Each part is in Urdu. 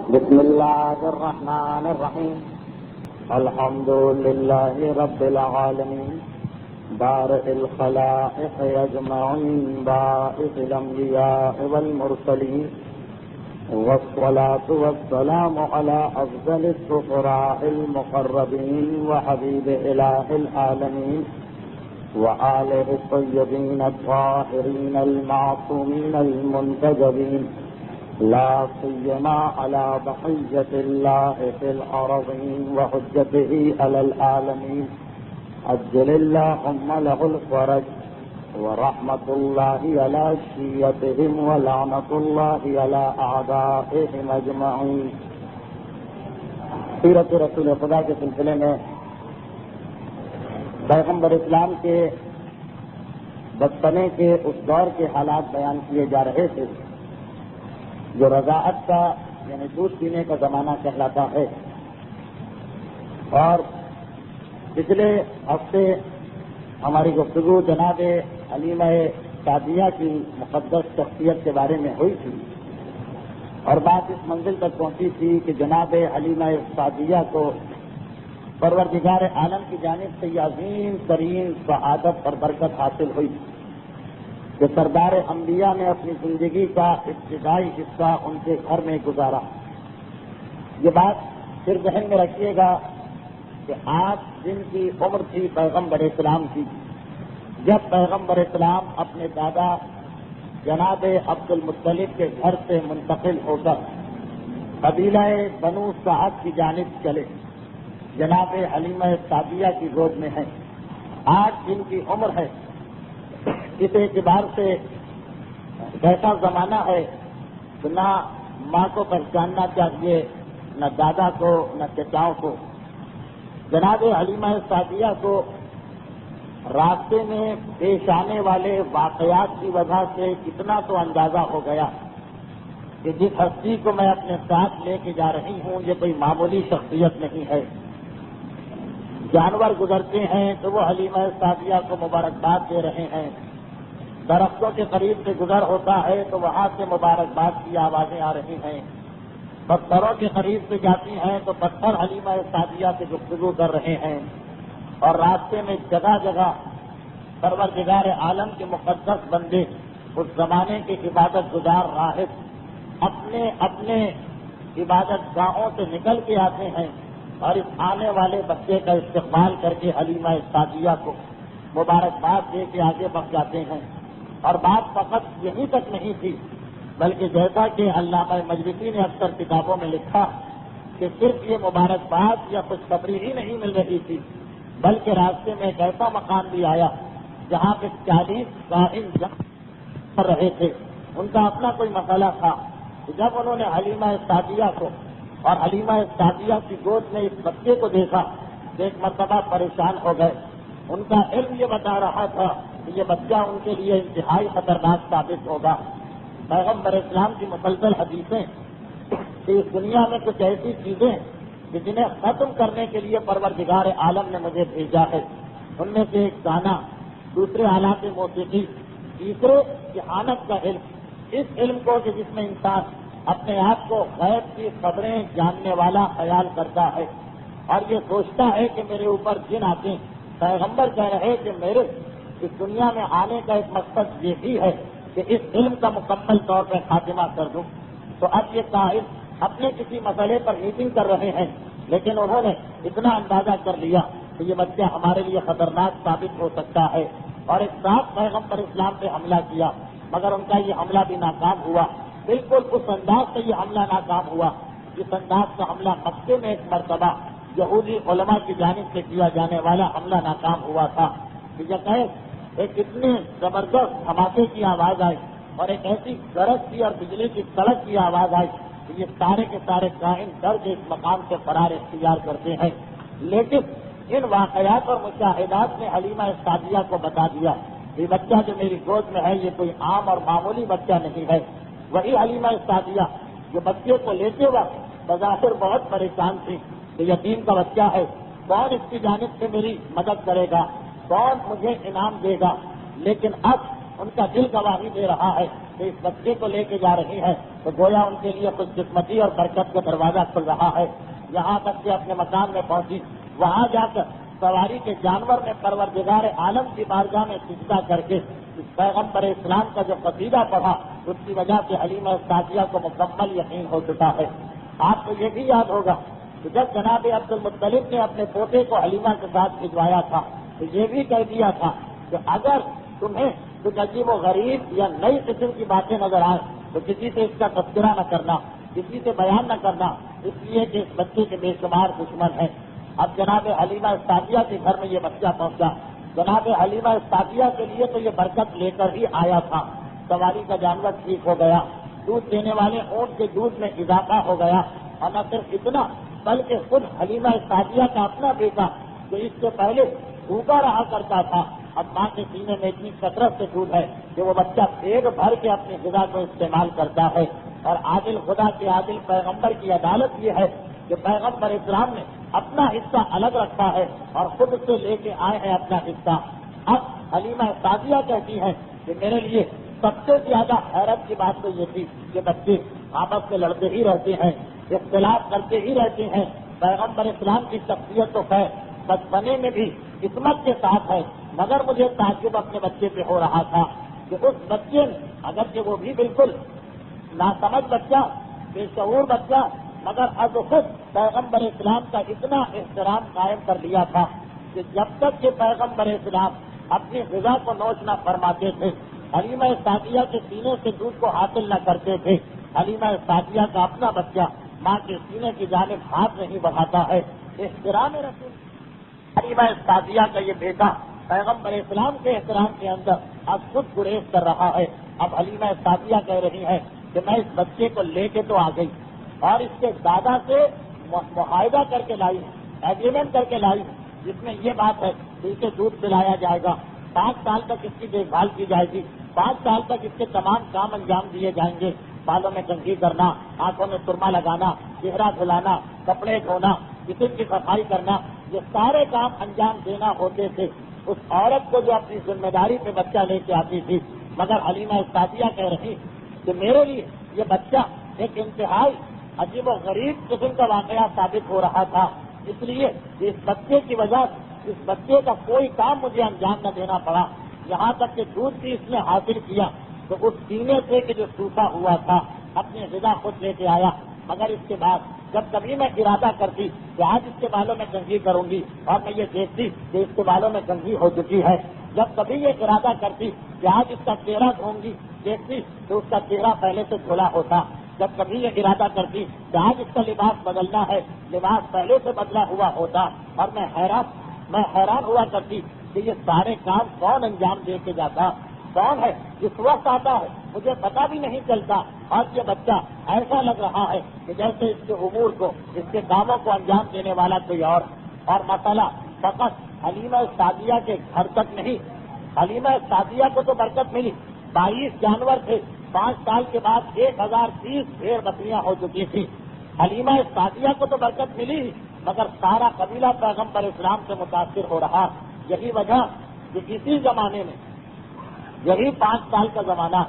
بسم الله الرحمن الرحيم. الحمد لله رب العالمين بارئ الخلائق أجمعين باعث الأنبياء والمرسلين والصلاة والسلام على أفضل السفراء المقربين وحبيب إله العالمين وآله الطيبين الطاهرين المعصومين المنتجبين لا سيما على بقية الله في الأرضين وحجته على العالمين عجل اللهم له الفرج ورحمة الله على شيعتهم ولعنة الله على أعدائهم أجمعين. سیرت رسول خدا کے سلسلے میں پیغمبر اسلام کے بچپنے کے اس دور کے حالات بیان کیے جا رہے تھے جو رضاعت کا یعنی دودھ پینے کا زمانہ کہلاتا ہے. اور پچھلے ہفتے ہماری گفتگو جناب حلیمہ سعدیہ کی مقدس شخصیت کے بارے میں ہوئی تھی اور بات اس منزل تک پہنچی تھی کہ جناب حلیمہ سعدیہ کو پروردگار عالم کی جانب سے یہ عظیم ترین سعادت اور برکت حاصل ہوئی کہ سردار انبیاء نے اپنی زندگی کا ابتدائی حصہ ان کے گھر میں گزارا. یہ بات پھر ذہن میں رکھیے گا کہ آج جن کی عمر تھی پیغمبر اسلام کی جب پیغمبر اسلام اپنے دادا جناب عبد المطلب کے گھر سے منتقل ہو کر قبیلہ بنو سعد کی جانب چلے جناب حلیمہ سعدیہ کی گود میں ہیں. آج جن کی عمر ہے اس اعتبار سے ایسا زمانہ ہے کہ نہ ماں کو پہچاننا چاہیے نہ دادا کو نہ چچاؤں کو. جناب حلیمہ سعدیہ کو راستے میں پیش آنے والے واقعات کی وجہ سے اتنا تو اندازہ ہو گیا کہ جس ہستی کو میں اپنے ساتھ لے کے جا رہی ہوں یہ کوئی معمولی شخصیت نہیں ہے. جانور گزرتے ہیں تو وہ حلیمہ سعدیہ کو مبارکباد دے رہے ہیں. درختوں کے قریب سے گزر ہوتا ہے تو وہاں سے مبارکباد کی آوازیں آ رہی ہیں. پتھروں کے قریب سے جاتی ہیں تو پتھر حلیمہ سعدیہ سے گفتگو کر رہے ہیں. اور راستے میں جگہ جگہ پروردگار عالم کے مقدس بندے اس زمانے کے عبادت گزار راہب اپنے اپنے عبادت گاہوں سے نکل کے آتے ہیں اور اس آنے والے بچے کا استقبال کر کے حلیمہ سعدیہ کو مبارکباد دے کے آگے بڑھ جاتے ہیں. اور بات فقط یہیں تک نہیں تھی بلکہ جیسا کہ علامہ مجلسی نے اکثر کتابوں میں لکھا کہ صرف یہ مبارکباد یا خوشخبری ہی نہیں مل رہی تھی بلکہ راستے میں ایک ایسا مقام بھی آیا جہاں پہ 40 قائم کر رہے تھے. ان کا اپنا کوئی مسئلہ تھا. جب انہوں نے حلیمہ سعدیہ کو اور حلیمہ سعدیہ کی گود میں اس بچے کو دیکھا تو ایک مرتبہ پریشان ہو گئے. ان کا علم یہ بتا رہا تھا کہ یہ بچہ ان کے لیے انتہائی خطرناک ثابت ہوگا. پیغمبر اسلام کی مسلسل حدیثیں کہ اس دنیا میں کچھ ایسی چیزیں کہ جنہیں ختم کرنے کے لیے پروردگار عالم نے مجھے بھیجا ہے. ان میں سے ایک گانا، دوسرے آلات موسیقی، تیسرے ذہانت کا علم. اس علم کو کہ جس میں انسان اپنے آپ کو غیب کی خبریں جاننے والا خیال کرتا ہے اور یہ سوچتا ہے کہ میرے اوپر جن آتے ہیں. پیغمبر کہہ رہے کہ میرے اس دنیا میں آنے کا ایک مقصد یہ بھی ہے کہ اس علم کا مکمل طور پر خاتمہ کر دوں. تو اب یہ قائد اپنے کسی مسئلے پر میٹنگ کر رہے ہیں لیکن انہوں نے اتنا اندازہ کر لیا کہ یہ بچہ ہمارے لیے خطرناک ثابت ہو سکتا ہے اور ایک ساتھ پیغمبر اسلام پہ حملہ کیا. مگر ان کا یہ حملہ بھی ناکام ہوا. بالکل اس انداز سے یہ حملہ ناکام ہوا جس انداز کا حملہ مکے میں ایک مرتبہ یہودی علماء کی جانب سے کیا جانے والا حملہ ناکام ہوا تھا. ایک اتنے زبردست دھماکے کی آواز آئی اور ایک ایسی گرج کی اور بجلی کی کڑک کی آواز آئی کہ یہ سارے کے سارے قائم ڈر کے اس مقام سے فرار اختیار کرتے ہیں. لیکن ان واقعات اور مشاہدات نے حلیمہ سعدیہ کو بتا دیا یہ بچہ جو میری گود میں ہے یہ کوئی عام اور معمولی بچہ نہیں ہے. وہی حلیمہ سعدیہ جو بچے کو لیتے وقت بظاہر بہت پریشان تھی کہ یتیم کا بچہ ہے، کون اس کی جانب سے میری مدد کرے گا، کون مجھے انعام دے گا. لیکن اب ان کا دل گواہی دے رہا ہے کہ اس بچے کو لے کے جا رہی ہے تو گویا ان کے لیے خوش قسمتی اور برکت کا دروازہ کھل رہا ہے. یہاں تک کہ اپنے مکان میں پہنچی, وہاں جا کر سواری کے جانور میں پروردگار عالم کی بارگاہ میں سجدہ کر کے اس پیغمبر اسلام کا جو قصیدہ پڑھا, اس کی وجہ سے حلیمہ سعدیہ کو مکمل یقین ہو چکا ہے. آپ کو یہ بھی یاد ہوگا کہ جب جناب عبد المطلب نے اپنے پوتے کو حلیمہ کے ساتھ بھجوایا تھا تو یہ بھی کہہ دیا تھا کہ اگر تمہیں کچھ عجیب و غریب یا نئی قسم کی باتیں نظر آئیں تو کسی سے اس کا تذکرہ نہ کرنا, کسی سے بیان نہ کرنا, اس لیے کہ اس بچے کے بے شمار دشمن ہیں. اب جناب حلیمہ سعدیہ کے گھر میں یہ بچہ پہنچا. جناب حلیمہ سعدیہ کے لیے تو یہ برکت لے کر ہی آیا تھا. سواری کا جانور ٹھیک ہو گیا, دودھ دینے والے اونٹ کے دودھ میں اضافہ ہو گیا, اور نہ صرف اتنا بلکہ خود حلیمہ سعدیہ کا اپنا بیٹا جو اس سے پہلے بھوکا رہا کرتا تھا, اب ماں کے سینے میں اتنی کثرت سے دودھ ہے کہ وہ بچہ پیٹ بھر کے اپنی غذا کو استعمال کرتا ہے. اور عادل خدا کے عادل پیغمبر کی عدالت یہ ہے کہ پیغمبر اسلام نے اپنا حصہ الگ رکھا ہے اور خود سے لے کے آئے ہیں اپنا حصہ. اب حلیمہ سعدیہ کہتی ہیں کہ میرے لیے سب سے زیادہ حیرت کی بات تو یہ تھی کہ بچے آپس میں لڑتے ہی رہتے ہیں, اختلاف کرتے ہی رہتے ہیں. پیغمبر اسلام کی شخصیت تو خیر بچپنے میں بھی عصمت کے ساتھ ہے, مگر مجھے تعجب اپنے بچے پہ ہو رہا تھا کہ اس بچے نے, اگرچہ وہ بھی بالکل ناسمجھ بچہ, بے شعور بچہ, مگر از خود پیغمبر اسلام کا اتنا احترام قائم کر لیا تھا کہ جب تک کہ پیغمبر اسلام اپنی غذا کو نوش نہ فرماتے تھے, حلیمہ سعدیہ کے سینے سے دودھ کو حاصل نہ کرتے تھے, حلیمہ سعدیہ کا اپنا بچہ ماں کے سینے کی جانب ہاتھ نہیں بڑھاتا ہے. احترام رسول حلیمہ سعدیہ کا یہ بیٹا پیغمبر اسلام کے احترام کے اندر اب خود گریز کر رہا ہے. اب حلیمہ سعدیہ کہہ رہی ہے کہ میں اس بچے کو لے کے تو آ گئی اور اس کے دادا سے معاہدہ کر کے لائی ہوں, ایگریمنٹ کر کے لائی ہوں, جس میں یہ بات ہے کہ اسے دودھ پلایا جائے گا, 5 سال تک اس کی دیکھ بھال کی جائے گی, 5 سال تک اس کے تمام کام انجام دیے جائیں گے. بالوں میں کنگھی کرنا, آنکھوں میں سرما لگانا, چہرہ دھلانا, کپڑے دھونا, کچن کی صفائی کرنا, یہ سارے کام انجام دینا ہوتے تھے اس عورت کو جو اپنی ذمہ داری پہ بچہ لے کے آتی تھی. مگر حلیمہ سعدیہ کہہ رہی کہ میرے لیے یہ بچہ ایک انتہائی عجیب و غریب قسم کا واقعہ ثابت ہو رہا تھا, اس لیے اس بچے کی وجہ سے اس بچے کا کوئی کام مجھے انجام نہ دینا پڑا. یہاں تک کہ دودھ بھی اس نے حاصل کیا تو اس سینے سے کہ جو سوکھا ہوا تھا اپنی غذا خود لے کے آیا. مگر اس کے بعد جب کبھی میں ارادہ کرتی کہ آج اس کے بالوں میں کنگھی کروں گی اور میں یہ دیکھتی کہ اس کے بالوں میں کنگھی ہو چکی ہے, جب کبھی یہ ارادہ کرتی کہ آج اس کا چہرہ دھوں گی, دیکھتی تو اس کا چہرہ پہلے سے دھلا ہوتا. جب کبھی یہ ارادہ کرتی کہ آج اس کا لباس بدلنا ہے, لباس پہلے سے بدلا ہوا ہوتا. اور میں حیران ہوا کرتی کہ یہ سارے کام کون انجام دے کے جاتا, کون ہے جس وقت آتا ہے مجھے پتا بھی نہیں چلتا. اور یہ بچہ ایسا لگ رہا ہے کہ جیسے اس کے امور کو, اس کے کاموں کو انجام دینے والا کوئی اور مسئلہ فقط حلیمہ سعدیہ کے گھر تک نہیں. حلیمہ سعدیہ کو تو برکت ملی, 22 جانور تھے, 5 سال کے بعد 1030 بھیڑ بکریاں ہو چکی تھی. حلیمہ سعدیہ کو تو برکت ملی, مگر سارا قبیلہ پیغمبر اسلام سے متاثر ہو رہا. یہی وجہ کہ اسی زمانے میں, یہی 5 سال کا زمانہ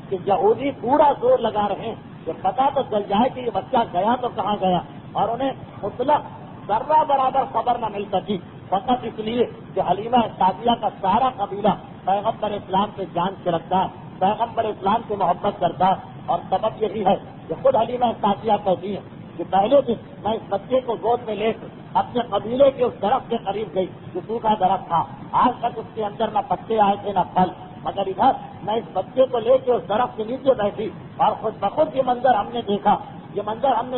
کہ یہودی پورا زور لگا رہے ہیں کہ پتہ تو چل جائے کہ یہ بچہ گیا تو کہاں گیا, اور انہیں مطلق ذرہ برابر خبر نہ مل سکی, فقط اس لیے کہ حلیمہ سعدیہ کا سارا قبیلہ پیغمبر اسلام سے جان سے رکھتا ہے, پیغمبر اسلام سے محبت کرتا ہے. اور سبب یہی ہے کہ خود حلیمہ سعدیہ کہتی ہے کہ پہلے دن میں اس بچے کو گود میں لے کر اپنے قبیلے کے اس درخت کے قریب گئی جو سوکھا درخت تھا, آج تک اس کے اندر نہ پتے آئے تھے نہ پھل, مگر ادھر میں اس بچے کو لے کے اس درخت کے نیچے بیٹھی اور خود بخود یہ منظر ہم نے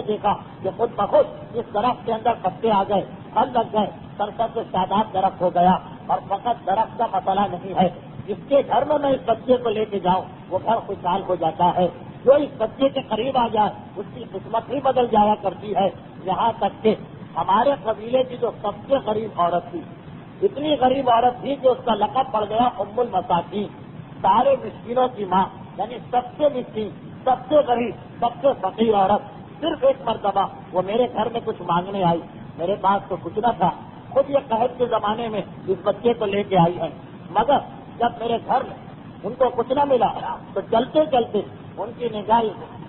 دیکھا کہ خود بخود اس درخت کے اندر پتے آ گئے, پھل لگ گئے, سر سے شاداب درخت ہو گیا. اور فقط درخت کا مسئلہ نہیں ہے, جس کے گھر میں اس بچے کو لے کے جاؤں وہ گھر خوشحال ہو جاتا ہے. جو اس بچے کے قریب آ جائے اس کی قسمت ہی بدل جایا کرتی ہے. یہاں تک کہ ہمارے قبیلے کی جو سب سے غریب عورت تھی, اتنی غریب عورت تھی کہ اس کا لقب پڑ گیا ام المساکین, سارے مسکینوں کی ماں, یعنی سب سے مسکین, سب سے غریب, سب سے فقیر عورت. صرف ایک مرتبہ وہ میرے گھر میں کچھ مانگنے آئی, میرے پاس تو کچھ نہ تھا, خود یہ قحط کے زمانے میں اس بچے کو لے کے آئی ہے. مگر جب میرے گھر میں ان کو کچھ نہ ملا تو چلتے چلتے ان کی نگاہ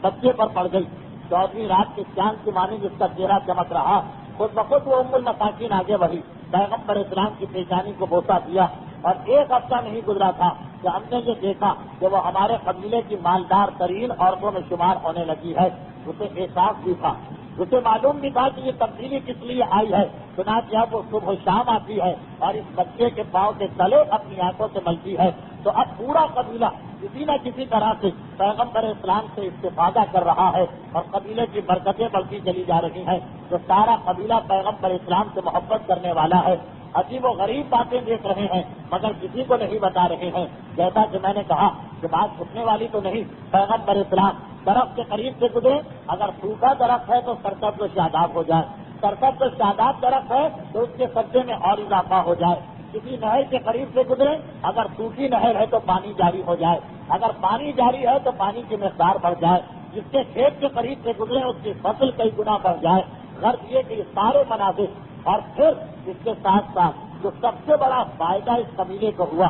بچے پر پڑ گئی، 14ویں رات کے چاند کی مانند جس کا چہرہ چمک رہا، خود بخود وہ ام المساکین آگے بڑھی، پیغمبر اسلام کی پیشانی کو بوسہ دیا، اور ایک ہفتہ نہیں گزرا تھا کہ ہم نے یہ دیکھا کہ وہ ہمارے قبیلے کی مالدار ترین عورتوں میں شمار ہونے لگی ہے۔ اسے احساس بھی تھا، اسے معلوم بھی تھا کہ یہ تبدیلی کس لیے آئی ہے، چنانچہ اب وہ صبح و شام آتی ہے اور اس بچے کے پاؤں کے تلے اپنی آنکھوں سے ملتی ہے، تو اب پورا قبیلہ کسی نہ کسی طرح سے پیغمبر اسلام سے استفادہ کر رہا ہے اور قبیلے کی برکتیں بڑھتی چلی جا رہی ہیں، تو سارا قبیلہ پیغمبر اسلام سے محبت کرنے والا ہے۔ عجیب و غریب باتیں دیکھ رہے ہیں مگر کسی کو نہیں بتا رہے ہیں، جیسا کہ میں نے کہا کہ بات چھپنے والی تو نہیں۔ پیغمبر اسلام درخت کے قریب سے گزرے، اگر سوکھا درخت ہے تو سرسبز و شاداب ہو جائے، سرسبز و شاداب درخت ہے تو اس کے سبزے میں اور اضافہ ہو جائے۔ کسی نہر کے قریب سے گزرے، اگر سوکھی نہر ہے تو پانی جاری ہو جائے، اگر پانی جاری ہے تو پانی کی مقدار بڑھ جائے، جس کے کھیت کے قریب سے گزرے اس کی فصل کئی گنا بڑھ جائے۔ غرض یہ کہ یہ سارے مناظر، اور پھر اس کے ساتھ ساتھ جو سب سے بڑا فائدہ اس قبیلے کو ہوا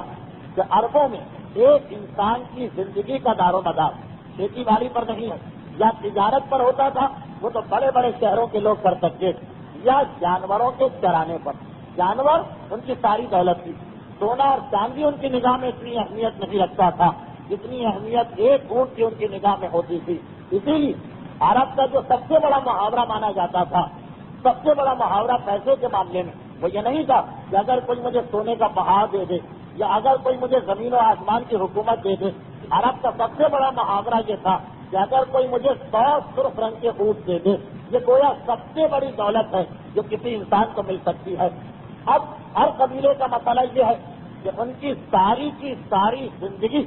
کہ عربوں میں ایک انسان کی زندگی کا دار و مدار کھیتی باڑی پر نہیں ہے یا تجارت پر ہوتا تھا، وہ تو بڑے بڑے شہروں کے لوگ کر سکتے، یا جانوروں کے چرانے پر۔ جانور ان کی ساری دولت تھی، سونا اور چاندی ان کی نگاہ میں اتنی اہمیت نہیں رکھتا تھا جتنی اہمیت ایک اونٹ کی ان کی نگاہ میں ہوتی تھی۔ اسی لیے عرب کا جو سب سے بڑا محاورہ مانا جاتا تھا، سب سے بڑا محاورہ پیسے کے معاملے میں، وہ یہ نہیں تھا کہ اگر کوئی مجھے سونے کا پہاڑ دے دے یا اگر کوئی مجھے زمین و آسمان کی حکومت دے دے۔ عرب کا سب سے بڑا محاورہ یہ تھا کہ اگر کوئی مجھے 100 سرخ رنگ کے اونٹ دے دے، یہ گویا سب سے بڑی دولت ہے جو کسی انسان کو مل سکتی ہے۔ اب ہر قبیلے کا مسئلہ یہ ہے کہ ان کی ساری زندگی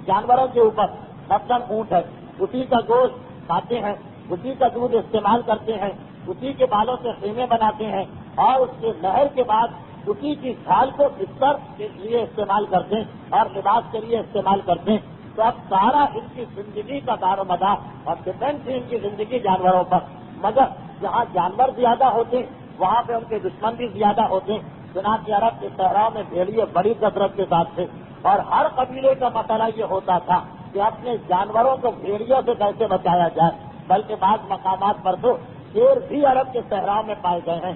جانوروں کے اوپر، مثلاً اونٹ ہے، اسی کا گوشت کھاتے ہیں، اسی کا دودھ استعمال کرتے ہیں، اسی کے بالوں سے خیمے بناتے ہیں، اور اس کے نہر کے بعد اسی کی کھال کو بستر کے لیے استعمال کرتے ہیں اور لباس کے لیے استعمال کرتے ہیں۔ تو اب سارا ان کی زندگی کا دار و مدار اور ڈپینڈ تھی ان کی زندگی جانوروں پر، مگر جہاں جانور زیادہ ہوتے وہاں پہ ان کے دشمن بھی زیادہ ہوتے۔ چنانچہ عرب کے صحرا میں بھیڑیے بڑی کثرت کے ساتھ تھے، اور ہر قبیلے کا مسئلہ یہ ہوتا تھا کہ اپنے جانوروں کو بھیڑیوں سے کیسے بچایا جائے، بلکہ بعض مقامات پر تو شیر بھی عرب کے صحرا میں پائے گئے ہیں۔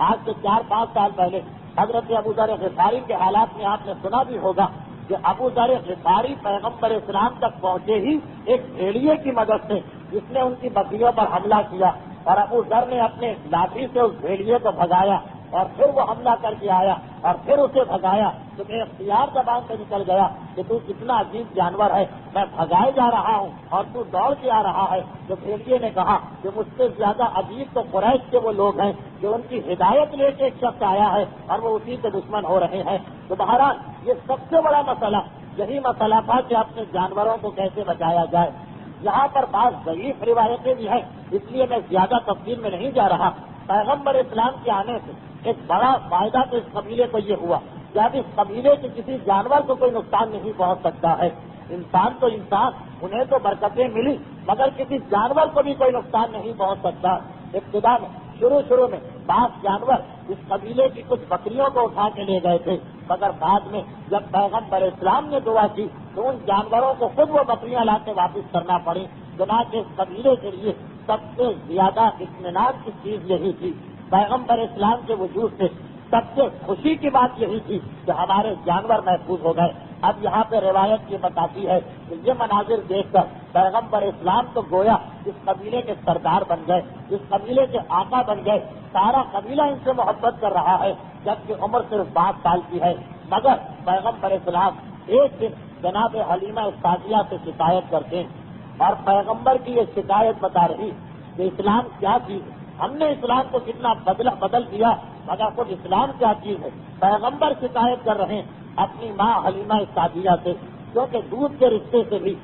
آج سے 4-5 سال پہلے حضرت ابو ذر غفاری کے حالات میں آپ نے سنا بھی ہوگا کہ ابو ذر غفاری پیغمبر اسلام تک پہنچے ہی ایک بھیڑیے کی مدد سے جس نے ان کی بکریوں پر حملہ کیا، اور ابو ذر نے اپنے لاٹھی سے اس بھیڑیے کو بھگایا، اور پھر وہ حملہ کر کے آیا اور پھر اسے بھگایا، تو میں اختیار زبان سے نکل گیا کہ تو کتنا عجیب جانور ہے، میں بھگائے جا رہا ہوں اور تو دوڑ کے آ رہا ہے۔ تو بھیڑیے نے کہا کہ مجھ سے زیادہ عجیب تو قریش کے وہ لوگ ہیں جو ان کی ہدایت لے کے ایک شخص آیا ہے اور وہ اسی کے دشمن ہو رہے ہیں۔ تو بہرحال یہ سب سے بڑا مسئلہ یہی مسئلہ تھا کہ اپنے جانوروں کو کیسے بچایا جائے۔ یہاں پر بعض ضعیف روایتیں بھی ہیں، اس لیے میں زیادہ تفصیل میں نہیں جا رہا۔ پیغمبر اسلام کے آنے سے ایک بڑا فائدہ تو اس قبیلے کو یہ ہوا کہ اب اس قبیلے کے کسی جانور کو کوئی نقصان نہیں پہنچ سکتا ہے۔ انسان تو انسان، انہیں تو برکتیں ملی، مگر کسی جانور کو بھی کوئی نقصان نہیں پہنچ سکتا۔ ابتدا میں شروع میں بعض جانور اس قبیلے کی کچھ بکریوں کو اٹھا کے لے گئے تھے، مگر بعد میں جب پیغمبر اسلام نے دعا کی تو ان جانوروں کو خود وہ بکریاں لا کے واپس کرنا پڑی۔ چنانچہ اس قبیلے کے لیے سب سے زیادہ اطمینان کی چیز یہی تھی، پیغمبر اسلام کے وجود سے سب سے خوشی کی بات یہی تھی کہ ہمارے جانور محفوظ ہو گئے۔ اب یہاں پہ روایت یہ بتاتی ہے کہ یہ مناظر دیکھ کر پیغمبر اسلام تو گویا اس قبیلے کے سردار بن گئے، اس قبیلے کے آقا بن گئے، سارا قبیلہ ان سے محبت کر رہا ہے، جبکہ عمر صرف 5 سال کی ہے۔ مگر پیغمبر اسلام ایک دن جناب حلیمہ سعدیہ سے شکایت کرتے ہیں، اور پیغمبر کی یہ شکایت بتا رہی کہ اسلام کیا چیز ہے، ہم نے اسلام کو کتنا بدل دیا، مگر خود اسلام کیا چیز ہے۔ پیغمبر شکایت کر رہے ہیں اپنی ماں حلیمہ سعدیہ سے، کیونکہ دودھ کے رشتے سے بھی،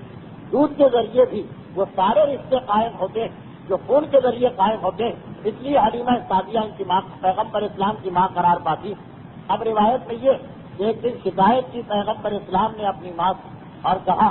دودھ کے ذریعے بھی وہ سارے رشتے قائم ہوتے ہیں جو خون کے ذریعے قائم ہوتے ہیں، اس لیے حلیمہ سعدیہ ان کی ماں، پیغمبر اسلام کی ماں قرار پاتی۔ اب روایت میں یہ ایک دن شکایت کی پیغمبر اسلام نے اپنی ماں سے اور کہا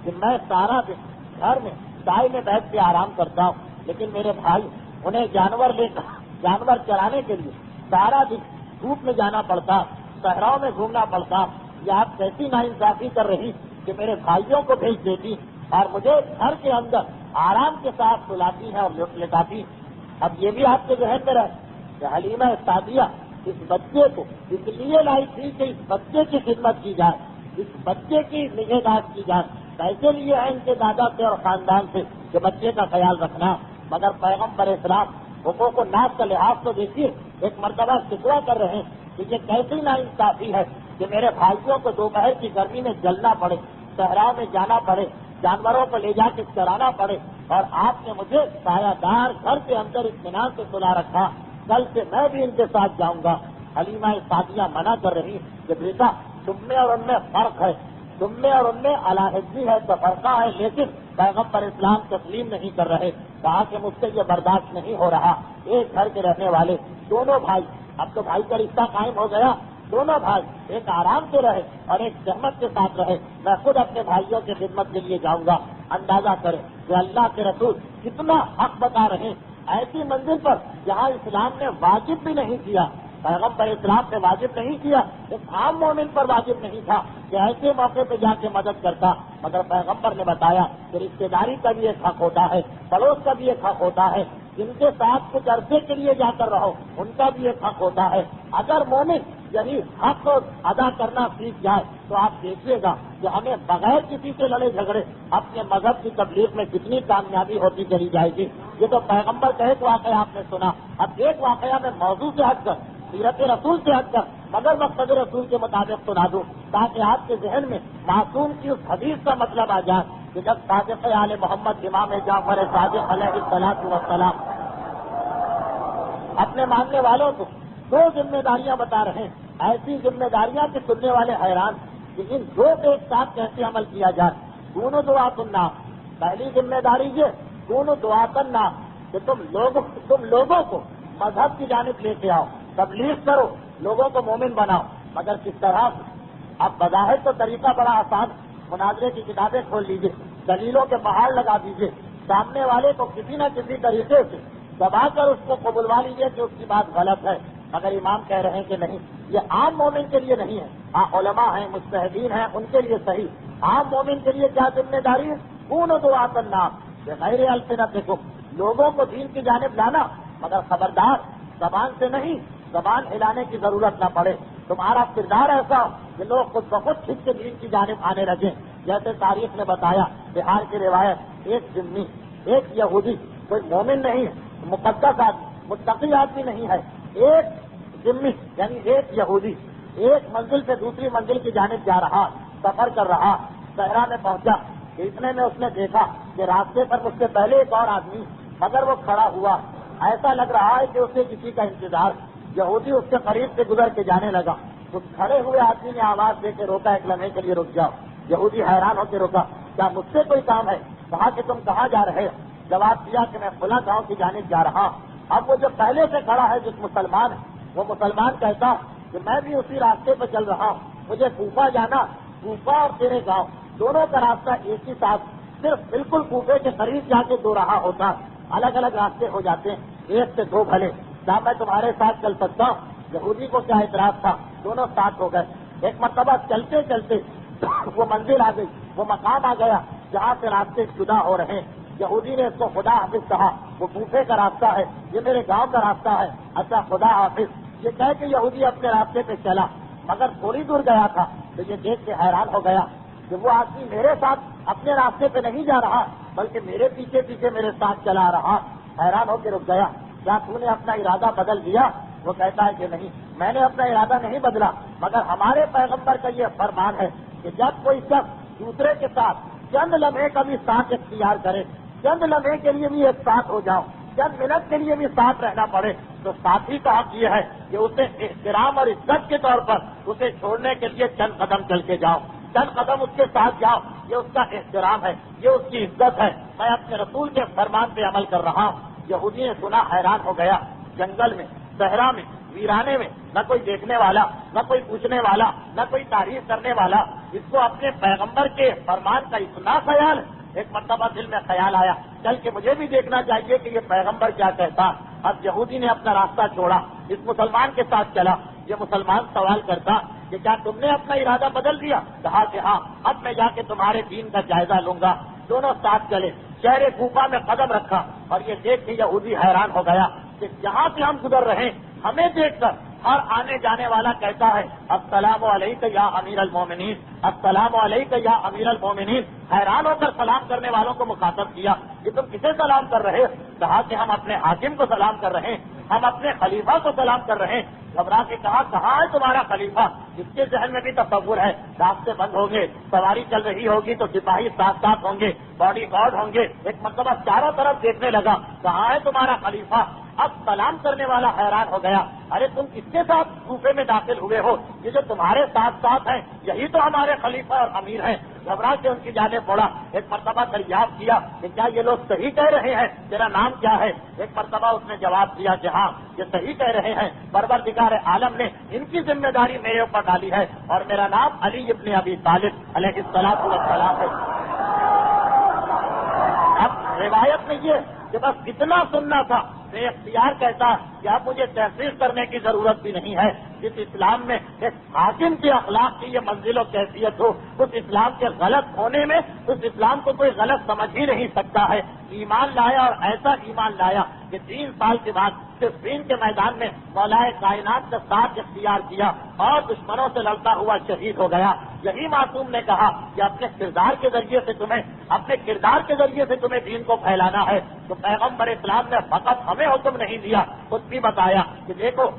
کہ میں سارا دن گھر میں سائے میں بیٹھ کے آرام کرتا ہوں، لیکن میرے بھائی انہیں جانور چرانے کے لیے سارا دن دھوپ میں جانا پڑتا، صحراؤں میں گھومنا پڑتا، یہ آپ کیسی ناانصافی کر رہی کہ میرے بھائیوں کو بھیج دیتی اور مجھے گھر کے اندر آرام کے ساتھ سلاتی ہیں اور لٹاتی ہیں۔ اب یہ بھی آپ کے ذہن میں رہے کہ حلیمہ سعدیہ اس بچے کو اس لیے لائی تھی کہ اس بچے کی خدمت کی جائے، اس بچے کی نگہداشت کی جائے۔ پیسے لیے ہیں ان کے دادا سے اور خاندان سے کہ بچے کا خیال رکھنا، مگر پیغمبر اسلام حقوق الناس کا لحاظ تو دیکھیے، ایک مرتبہ شکوہ کر رہے ہیں کہ یہ کیسی ناانصافی ہے کہ میرے بھائیوں کو دوپہر کی گرمی میں جلنا پڑے، صحرا میں جانا پڑے، جانوروں کو لے جا کے چرانا پڑے، اور آپ نے مجھے سایہ دار گھر کے اندر اطمینان سے سلا رکھا، کل سے میں بھی ان کے ساتھ جاؤں گا۔ حلیمہ سعدیہ منع کر رہی کہ بیٹا تم میں اور ان میں فرق ہے، تم میں اور ان میں علیحدگی ہے، تفرقہ ہے، لیکن پیغمبر اسلام تسلیم نہیں کر رہے۔ کہا کہ مجھ سے یہ برداشت نہیں ہو رہا، ایک گھر کے رہنے والے دونوں بھائی، اب تو بھائی کا رشتہ قائم ہو گیا، دونوں بھائی ایک آرام سے رہے اور ایک سہمت کے ساتھ رہے، میں خود اپنے بھائیوں کی خدمت کے لیے جاؤں گا۔ اندازہ کریں کہ اللہ کے رسول کتنا حق بتا رہے ہیں ایسی منزل پر جہاں اسلام نے واجب بھی نہیں کیا، پیغمبر اسلام نے واجب نہیں کیا، ایک عام مومن پر واجب نہیں تھا کہ ایسے موقع پہ جا کے مدد کرتا، مگر پیغمبر نے بتایا کہ رشتے داری کا بھی ایک حق ہوتا ہے، پڑوس کا بھی ایک حق ہوتا ہے، جن کے ساتھ کچھ عرصے کے لیے جا کر رہو ان کا بھی ایک حق ہوتا ہے۔ اگر مومن یہی حق ادا کرنا سیکھ جائے تو آپ دیکھیے گا کہ ہمیں بغیر کسی سے لڑے جھگڑے اپنے مذہب کی تبلیغ میں کتنی کامیابی ہوتی چلی جائے گی۔ یہ تو پیغمبر کا ایک واقعہ آپ نے سنا، اب ایک واقعہ میں موضوع سے ہٹ کر، سیرت رسول سے ہٹ کر، مگر مقصد رسول کے مطابق سنا دوں تاکہ آپ کے ذہن میں معصوم کی اس حدیث کا مطلب آ جائے کہ جب صادق آل محمد امام جعفر صادق علیہ الصلوۃ والسلام اپنے ماننے والوں کو دو ذمہ داریاں بتا رہے ہیں، ایسی ذمہ داریاں کہ سننے والے حیران کہ ان دو کے ایک ساتھ کیسے عمل کیا جائے۔ دونوں دعا سننا، پہلی ذمہ داری یہ دونوں دعا کرنا کہ تم لوگوں کو مذہب کی جانب لے کے آؤ، تبلیغ کرو، لوگوں کو مومن بناؤ، مگر کس طرح؟ اب بظاہر تو طریقہ بڑا آسان، مناظرے کی کتابیں کھول لیجیے، دلیلوں کے پہاڑ لگا دیجیے، سامنے والے کو کسی نہ کسی طریقے سے دبا کر اس کو قبولوا لیجیے کہ اس کی بات غلط ہے، مگر امام کہہ رہے ہیں کہ نہیں، یہ عام مومن کے لیے نہیں ہے، ہاں علماء ہیں، مجتہدین ہیں، ان کے لیے صحیح، عام مومن کے لیے کیا ذمہ داری ہے؟ کون دعا کرنا غیر السنتکم، لوگوں کو دین کی جانب لانا، مگر خبردار زبان سے نہیں، زبان ہلانے کی ضرورت نہ پڑے، تمہارا کردار ایسا ہو کہ لوگ خود بخود کھنچ کے دین کی جانب آنے لگیں۔ جیسے تاریخ نے بتایا، بہار کی روایت، ایک ذمی، ایک یہودی، کوئی مومن نہیں ہے، مقدس آدمی، متقی آدمی نہیں ہے، ایک ذمی یعنی ایک یہودی ایک منزل سے دوسری منزل کی جانب جا رہا، سفر کر رہا، صحرا میں پہنچا، اتنے میں اس نے دیکھا کہ راستے پر مجھ سے پہلے ایک اور آدمی، مگر وہ کھڑا ہوا، ایسا لگ رہا ہے کہ اسے کسی کا انتظار۔ یہودی اس کے قریب سے گزر کے جانے لگا، اس کھڑے ہوئے آدمی نے آواز دے کے روکا، ایک لمحے کے لیے رک جاؤ۔ یہودی حیران ہو کے روکا، کیا مجھ سے کوئی کام ہے؟ کہا کہ تم کہاں جا رہے ہو؟ جواب دیا کہ میں فلاں گاؤں کی جانب جا رہا ہوں۔ اب وہ جو پہلے سے کھڑا ہے جس مسلمان ہے، وہ مسلمان کہتا کہ میں بھی اسی راستے پہ چل رہا ہوں، مجھے کوفہ جانا، کوفہ اور تیرے گاؤں دونوں کا راستہ ایک ہی ساتھ، صرف بالکل کوفے کے قریب جا کے دو رہا ہوتا، الگ الگ راستے ہو جاتے ہیں، ایک سے دو بھلے، کیا میں تمہارے ساتھ چل سکتا ہوں؟ یہودی کو کیا اعتراض تھا، دونوں ساتھ ہو گئے۔ ایک مرتبہ چلتے چلتے وہ منزل آ گئی، وہ مقام آ گیا جہاں سے راستے جدا ہو رہے ہیں۔ یہودی نے اس کو خدا حافظ کہا، وہ کوفے کا راستہ ہے، یہ میرے گاؤں کا راستہ ہے، اچھا خدا حافظ، یہ کہہ کے یہودی اپنے راستے پہ چلا، مگر تھوڑی دور گیا تھا تو یہ دیکھ کے حیران ہو گیا کہ وہ آدمی میرے ساتھ اپنے راستے پہ نہیں جا رہا بلکہ میرے پیچھے پیچھے میرے ساتھ چلا رہا۔ حیران ہو کے رک گیا، کیا تو نے اپنا ارادہ بدل دیا؟ وہ کہتا ہے کہ نہیں، میں نے اپنا ارادہ نہیں بدلا، مگر ہمارے پیغمبر کا یہ فرمان ہے کہ جب کوئی شخص دوسرے کے ساتھ چند لمحے کا بھی ساتھ اختیار کرے، چند لمحے کے لیے بھی ایک ساتھ ہو جاؤ، چند منٹ کے لیے بھی ساتھ رہنا پڑے، تو ساتھی کا حق یہ ہے کہ اسے احترام اور عزت کے طور پر اسے چھوڑنے کے لیے چند قدم چل کے جاؤ، چند قدم اس کے ساتھ جاؤ، یہ اس کا احترام ہے، یہ اس کی عزت ہے، میں اپنے رسول کے فرمان پہ عمل کر رہا ہوں۔ یہودی نے سنا، حیران ہو گیا، جنگل میں، صحرا میں، ویرانے میں، نہ کوئی دیکھنے والا، نہ کوئی پوچھنے والا، نہ کوئی تعریف کرنے والا، اس کو اپنے پیغمبر کے فرمان کا اتنا خیال ہے۔ ایک مرتبہ دل میں خیال آیا، چل کے مجھے بھی دیکھنا چاہیے کہ یہ پیغمبر کیا کہتا۔ اب یہودی نے اپنا راستہ چھوڑا، اس مسلمان کے ساتھ چلا۔ یہ مسلمان سوال کرتا کہ کیا تم نے اپنا ارادہ بدل دیا؟ کہا کہ ہاں، اب میں جا کے تمہارے دین کا جائزہ لوں گا۔ دونوں ساتھ چلے، شہر کوفہ میں قدم رکھا اور یہ دیکھ کے یہودی حیران ہو گیا کہ جہاں سے ہم گزر رہے ہمیں دیکھ کر ہر آنے جانے والا کہتا ہے السلام علیک یا امیر المومنین، السلام علیک یا امیر المومنین۔ حیران ہو کر سلام کرنے والوں کو مخاطب کیا کہ تم کسے سلام کر رہے؟ کہا کہ ہم اپنے حاکم کو سلام کر رہے ہیں، ہم اپنے خلیفہ کو سلام کر رہے ہیں۔ گھبرا کے کہا کہاں ہے تمہارا خلیفہ؟ جس کے ذہن میں بھی تصور ہے راستے بند ہوں گے، سواری چل رہی ہوگی تو سپاہی ساتھ ساتھ ہوں گے، باڈی گارڈ ہوں گے، ایک مرتبہ چاروں طرف دیکھنے لگا کہاں ہے تمہارا خلیفہ؟ اب سلام کرنے والا حیران ہو گیا، ارے تم کس کے ساتھ کوفے میں داخل ہوئے ہو؟ یہ جو تمہارے ساتھ ساتھ ہیں یہی تو ہمارے خلیفہ اور امیر ہیں۔ گھبرا کے ان کی جانب بڑھا، ایک مرتبہ دریافت کیا کہ کیا یہ لوگ صحیح کہہ رہے ہیں؟ تیرا نام کیا ہے؟ ایک مرتبہ اس نے جواب دیا کہ ہاں یہ صحیح کہہ رہے ہیں، پروردگار عالم نے ان کی ذمہ داری میرے اوپر ڈالی ہے اور میرا نام علی ابن ابی طالب علیہ الصلوۃ والسلام ہے۔ اب روایت میں یہ کہ بس اتنا سننا تھا، بے اختیار کہتا کہ اب مجھے تحقیق کرنے کی ضرورت بھی نہیں ہے۔ جس اسلام میں ایک حاکم کے اخلاق کی یہ منزل و کیفیت ہو، اس اسلام کے غلط ہونے میں اس اسلام کو کوئی غلط سمجھ ہی نہیں سکتا ہے۔ ایمان لایا اور ایسا ایمان لایا کہ 3 سال کے بعد صفین کے میدان میں مولا کائنات کا ساتھ اختیار کیا اور دشمنوں سے لڑتا ہوا شہید ہو گیا۔ یہی معصوم نے کہا کہ اپنے کردار کے ذریعے سے تمہیں دین کو پھیلانا ہے، تو پیغمبر اسلام نے فقط ہمیں حکم نہیں دیا، خود بھی بتایا کہ دیکھو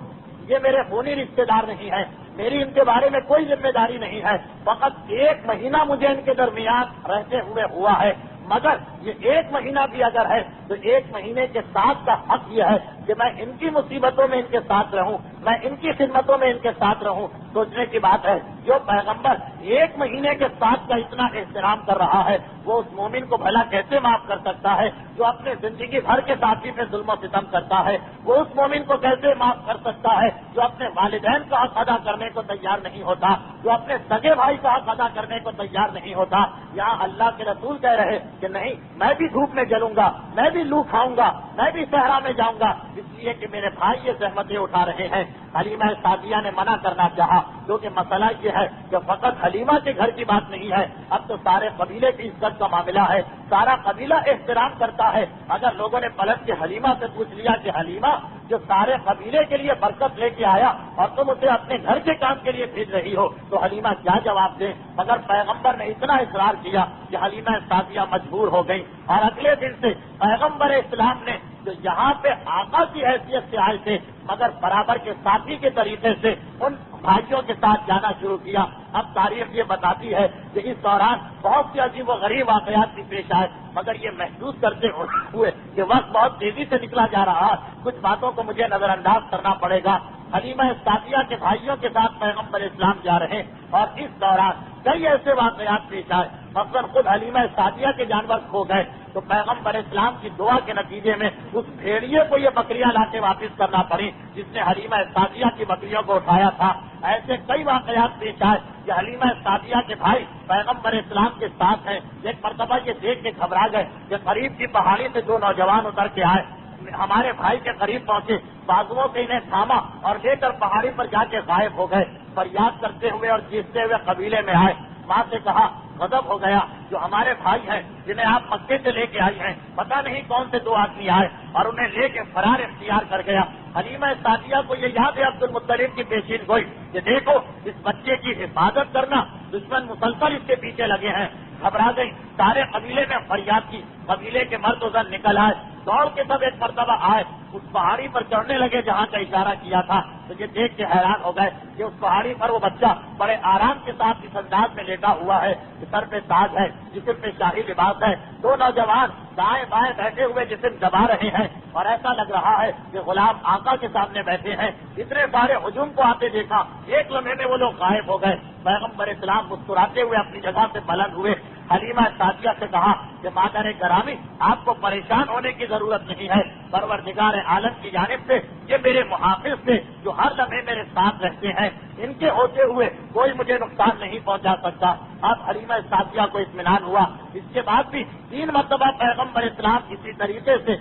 یہ میرے خونی رشتے دار نہیں ہیں، میری ان کے بارے میں کوئی ذمہ داری نہیں ہے، فقط 1 مہینہ مجھے ان کے درمیان رہتے ہوئے ہوا ہے، مگر یہ 1 مہینہ بھی اگر ہے تو 1 مہینے کے ساتھ کا حق یہ ہے کہ میں ان کی مصیبتوں میں ان کے ساتھ رہوں، میں ان کی خدمتوں میں ان کے ساتھ رہوں۔ سوچنے کی بات ہے جو پیغمبر 1 مہینے کے ساتھ کا اتنا احترام کر رہا ہے وہ اس مومن کو بھلا کیسے معاف کر سکتا ہے جو اپنے زندگی بھر کے ساتھی پہ ظلم و ستم کرتا ہے؟ وہ اس مومن کو کیسے معاف کر سکتا ہے جو اپنے والدین کا حق ادا کرنے کو تیار نہیں ہوتا، جو اپنے سگے بھائی کا حق ادا کرنے کو تیار نہیں ہوتا؟ یہاں اللہ کے رسول کہہ رہے کہ نہیں، میں بھی دھوپ میں جلوں گا، میں بھی لو کھاؤں گا، میں بھی صحرا میں جاؤں گا، اس لیے کہ میرے بھائی یہ زحمتیں اٹھا رہے ہیں۔ حلیمہ سعدیہ نے منع کرنا چاہا کیونکہ مسئلہ یہ ہے کہ فقط حلیمہ کے گھر کی بات نہیں ہے، اب تو سارے قبیلے کی عزت کا معاملہ ہے، سارا قبیلہ احترام کرتا ہے۔ اگر لوگوں نے پلٹ کے حلیمہ سے پوچھ لیا کہ حلیمہ جو سارے قبیلے کے لیے برکت لے کے آیا اور تم اسے اپنے گھر کے کام کے لیے بھیج رہی ہو، تو حلیمہ کیا جواب دیں؟ مگر پیغمبر نے اتنا اصرار کیا کہ حلیمہ سعدیہ مجبور ہو گئی، اور اگلے دن سے پیغمبر اسلام نے جو یہاں پہ آقا کی حیثیت سے آئے تھے مگر برابر کے ساتھی کے طریقے سے ان بھائیوں کے ساتھ جانا شروع کیا۔ اب تاریخ یہ بتاتی ہے کہ اس دوران بہت سی عجیب و غریب واقعات بھی پیش آئے، مگر یہ محسوس کرتے ہوئے کہ وقت بہت تیزی سے نکلا جا رہا، کچھ باتوں کو مجھے نظر انداز کرنا پڑے گا۔ حلیمہ سعدیہ کے بھائیوں کے ساتھ پیغمبر اسلام جا رہے ہیں اور اس دوران کئی ایسے واقعات پیش آئے، مثلاً خود حلیمہ سعدیہ کے جانور کھو گئے تو پیغمبر اسلام کی دعا کے نتیجے میں اس بھیڑیے کو یہ بکریاں لا کے واپس کرنا پڑی جس نے حلیمہ سعدیہ کی بکریوں کو اٹھایا تھا۔ ایسے کئی واقعات پیش آئے کہ حلیمہ سعدیہ کے بھائی پیغمبر اسلام کے ساتھ ہیں۔ ایک مرتبہ یہ دیکھ کے گھبرا گئے کہ قریب کی پہاڑی سے 2 نوجوان اتر کے آئے، ہمارے بھائی کے قریب پہنچے، بازوؤں سے انہیں تھاما اور لے کر پہاڑی پر جا کے غائب ہو گئے۔ فریاد کرتے ہوئے اور چیختے ہوئے قبیلے میں آئے، وہاں سے کہا غضب ہو گیا جو ہمارے بھائی ہیں جنہیں آپ مکے سے لے کے آئی ہیں، پتہ نہیں کون سے 2 آدمی آئے اور انہیں لے کے فرار اختیار کر گیا۔ حلیمہ سعدیہ کو یہ یاد ہے عبد المطلب کی پیشین گوئی کہ دیکھو اس بچے کی حفاظت کرنا، دشمن مسلسل اس کے پیچھے لگے ہیں۔ گھبرا گئی، سارے قبیلے میں فریاد کی، قبیلے کے مرد و زن نکل آئے، دوڑ کے سب ایک مرتبہ آئے، اس پہاڑی پر چڑھنے لگے جہاں کا اشارہ کیا تھا، تو یہ دیکھ کے حیران ہو گئے کہ اس پہاڑی پر وہ بچہ بڑے آرام کے ساتھ اس انداز میں لیٹا ہوا ہے، سر پہ تاج ہے، جسم پہ شاہی لباس ہے، 2 نوجوان دائیں بائیں بیٹھے ہوئے جسم دبا رہے ہیں اور ایسا لگ رہا ہے کہ غلام آقا کے سامنے بیٹھے ہیں۔ اتنے سارے ہجوم کو آتے دیکھا، ایک لمحے میں وہ لوگ غائب ہو گئے۔ پیغمبر اسلام مسکراتے ہوئے اپنی جگہ سے بلند ہوئے، حلیمہ سعدیہ سے کہا کہ مادر گرامی آپ کو پریشان ہونے کی ضرورت نہیں ہے، پروردگار عالم کی جانب سے یہ میرے محافظ تھے جو ہر لمحے میرے ساتھ رہتے ہیں، ان کے ہوتے ہوئے کوئی مجھے نقصان نہیں پہنچا سکتا۔ اب حلیمہ سعدیہ کو اطمینان ہوا۔ اس کے بعد بھی 3 مرتبہ پیغمبر اسلام اسی طریقے سے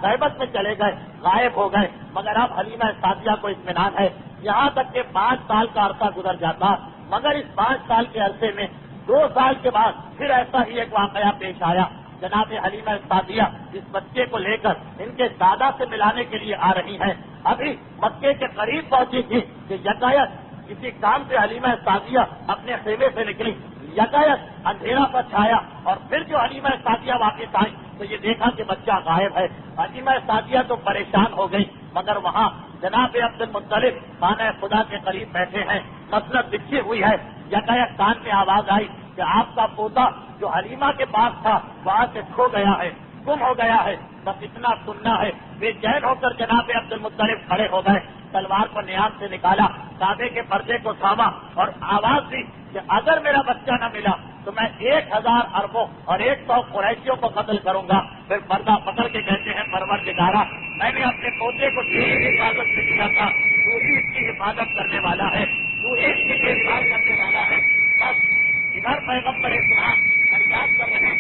غیبت میں چلے گئے، غائب ہو گئے، مگر اب حلیمہ سعدیہ کو اطمینان ہے، یہاں تک کہ 5 سال کا عرصہ گزر جاتا، مگر اس 5 سال کے عرصے میں 2 سال کے بعد پھر ایسا ہی ایک واقعہ پیش آیا. جناب حلیمہ سعدیہ اس بچے کو لے کر ان کے دادا سے ملانے کے لیے آ رہی ہیں. ابھی مکے کے قریب پہنچی تھی کہ یکایک کسی کام سے حلیمہ سعدیہ اپنے خیمے سے نکلی. یکایک اندھیرا پر چھایا اور پھر جو حلیمہ سعدیہ واپس آئی تو یہ دیکھا کہ بچہ غائب ہے. حلیمہ سعدیہ تو پریشان ہو گئی، مگر وہاں جناب عبد المطلب خانہ خدا کے قریب بیٹھے ہیں، مسند بچھی ہوئی ہے. یکایک کان میں آواز آئی کہ آپ کا پوتا جو حلیمہ کے پاس تھا وہاں سے کھو گیا ہے، گم ہو گیا ہے. بس اتنا سننا ہے. بے چین ہو کر جناب عبد المطلب کھڑے ہو گئے، تلوار کو نیام سے نکالا، کعبے کے پردے کو تھاما اور آواز دی کہ اگر میرا بچہ نہ ملا تو میں 1000 عربوں اور 100 قریشیوں کو قتل کروں گا. پھر پردہ پکڑ کے کہتے ہیں پروردگارا، میں نے اپنے پوتے کو تیری حفاظت سے کیا تھا، تو ہی اس کی حفاظت کرنے والا ہے، تو ہی اس کی دیکھ بھال کرنے والا ہے. بس ادھر پیغمبر اسلام فریاد کر رہے ہیں.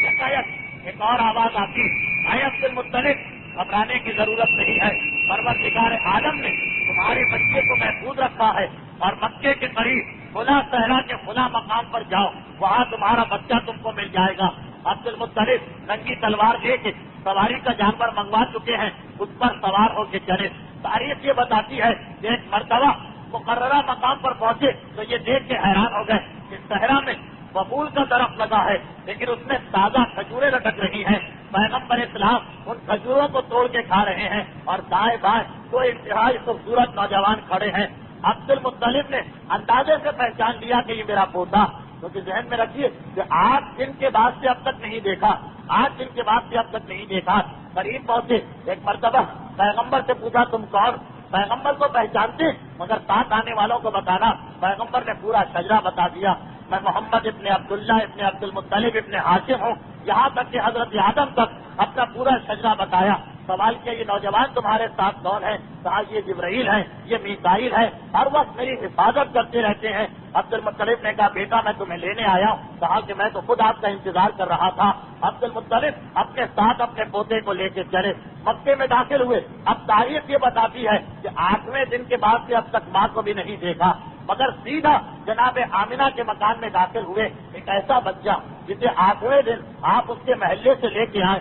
یکایک ایک اور آواز آتی، اے عبد المطلب گھبرانے کی ضرورت نہیں ہے، پروردگار عالم نے تمہارے بچے کو محفوظ رکھا ہے اور مکے کے قریب فلاں صحرا کے فلاں مقام پر جاؤ، وہاں تمہارا بچہ تم کو مل جائے گا. عبد المطلب ننگی تلوار لے کے سواری کا جانور منگوا چکے ہیں، اس پر سوار ہو کے چلے. تاریخ یہ بتاتی ہے کہ ایک مرتبہ مقررہ مقام پر پہنچے تو یہ دیکھ کے حیران ہو گئے کہ صحرا میں ببول کا درخت لگا ہے لیکن اس میں تازہ کھجوریں لٹک رہی ہیں. پیغمبر اسلام ان کھجوروں کو توڑ کے کھا رہے ہیں اور دائیں بائیں دو انتہائی خوبصورت نوجوان کھڑے ہیں. عبد المطلب نے اندازے سے پہچان لیا کہ یہ میرا پوتا. کیونکہ ذہن میں رکھیے کہ 8 دن کے بعد سے اب تک نہیں دیکھا، 8 دن کے بعد سے اب تک نہیں دیکھا. قریب پہنچے، ایک مرتبہ پیغمبر سے پوچھا تم کون؟ پیغمبر کو پہچانتے مگر ساتھ آنے والوں کو بتانا. پیغمبر نے پورا شجرا بتا دیا، میں محمد ابن عبداللہ ابن عبد المطلب ابن ہاشم ہوں. یہاں تک کہ حضرت آدم تک اپنا پورا شجرا بتایا. سوال کیا یہ نوجوان تمہارے ساتھ کون ہے؟ کہا یہ جبرائیل ہے، یہ میکائیل ہے، ہر وقت میری حفاظت کرتے رہتے ہیں. عبد المطلب نے کہا بیٹا میں تمہیں لینے آیا ہوں. کہا کہ میں تو خود آپ کا انتظار کر رہا تھا. عبد المطلب اپنے ساتھ اپنے پوتے کو لے کے چلے، مکے میں داخل ہوئے. اب تاریخ یہ بتاتی ہے کہ 8ویں دن کے بعد سے اب تک ماں کو بھی نہیں دیکھا، مگر سیدھا جناب آمنہ کے مکان میں داخل ہوئے. ایک ایسا بچہ جسے 8ویں دن آپ اس کے محلے سے لے کے آئے،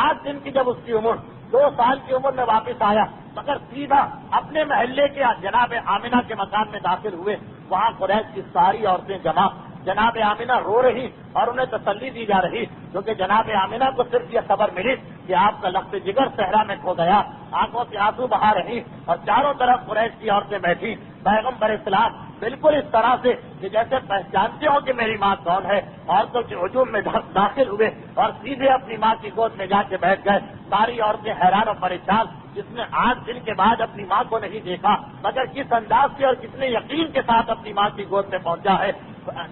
8 دن کی جب اس کی عمر 2 سال کی عمر میں واپس آیا، مگر سیدھا اپنے محلے کے جناب آمنہ کے مکان میں داخل ہوئے. وہاں قریش کی ساری عورتیں جمع، جناب آمنہ رو رہی اور انہیں تسلی دی جا رہی کیونکہ جناب آمنہ کو صرف یہ خبر ملی کہ آپ کا لخت جگر صحرا میں کھو گیا. آنکھوں سے آنسو بہا رہی اور چاروں طرف قریش کی عورتیں بیٹھی. پیغمبر اسلام بالکل اس طرح سے کہ جیسے پہچانتے ہو کہ میری ماں کون ہے، عورتوں کے ہجوم میں داخل ہوئے اور سیدھے اپنی ماں کی گود میں جا کے بیٹھ گئے. ساری عورتیں حیران اور پریشان، جس نے 8 دن کے بعد اپنی ماں کو نہیں دیکھا مگر کس انداز سے اور کتنے یقین کے ساتھ اپنی ماں کی گود میں پہنچا ہے.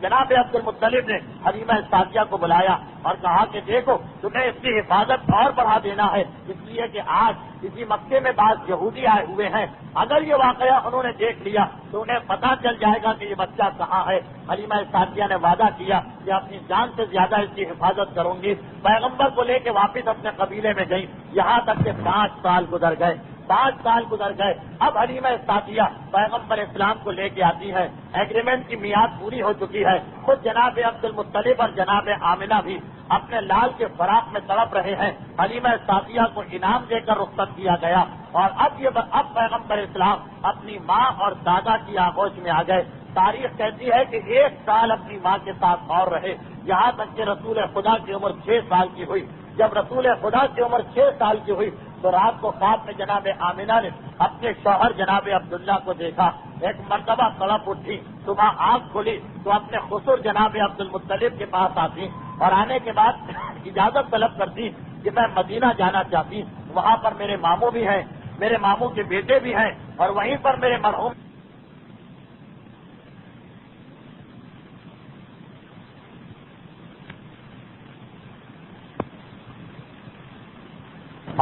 جناب عبد المطلب نے حلیمہ سعدیہ کو بلایا اور کہا کہ دیکھو تمہیں اس کی حفاظت اور بڑھا دینا ہے، اس لیے کہ آج اسی مکے میں بعض یہودی آئے ہوئے ہیں، اگر یہ واقعہ انہوں نے دیکھ لیا تو انہیں پتہ چل جائے گا کہ یہ بچہ کہاں ہے. حلیمہ سعدیہ نے وعدہ کیا کہ اپنی جان سے زیادہ اس کی حفاظت کروں گی. پیغمبر کو لے کے واپس اپنے قبیلے میں گئی، یہاں تک کہ 5 سال گزر گئے. 5 سال گزر گئے. اب حلیمہ سعدیہ پیغمبر اسلام کو لے کے آتی ہے. ایگریمنٹ کی میعاد پوری ہو چکی ہے. خود جناب عبد المطلب اور جناب آمنہ بھی اپنے لال کے فراق میں تڑپ رہے ہیں. حلیمہ سعدیہ کو انعام دے کر رخصت کیا گیا اور اب پیغمبر اسلام اپنی ماں اور دادا کی آغوش میں آ گئے. تاریخ کہتی ہے کہ 1 سال اپنی ماں کے ساتھ اور رہے، یہاں تک کہ رسول خدا کی عمر 6 سال کی ہوئی. جب رسول خدا کی عمر 6 سال کی ہوئی تو رات کو خواب میں جناب آمنہ نے اپنے شوہر جناب عبداللہ کو دیکھا. ایک مرتبہ تڑپ اٹھی، صبح آنکھ کھلی تو اپنے خسر جناب عبد المطلب کے پاس آتی اور آنے کے بعد اجازت طلب کرتی کہ میں مدینہ جانا چاہتی، وہاں پر میرے ماموں بھی ہیں، میرے ماموں کے بیٹے بھی ہیں اور وہیں پر میرے مرحوم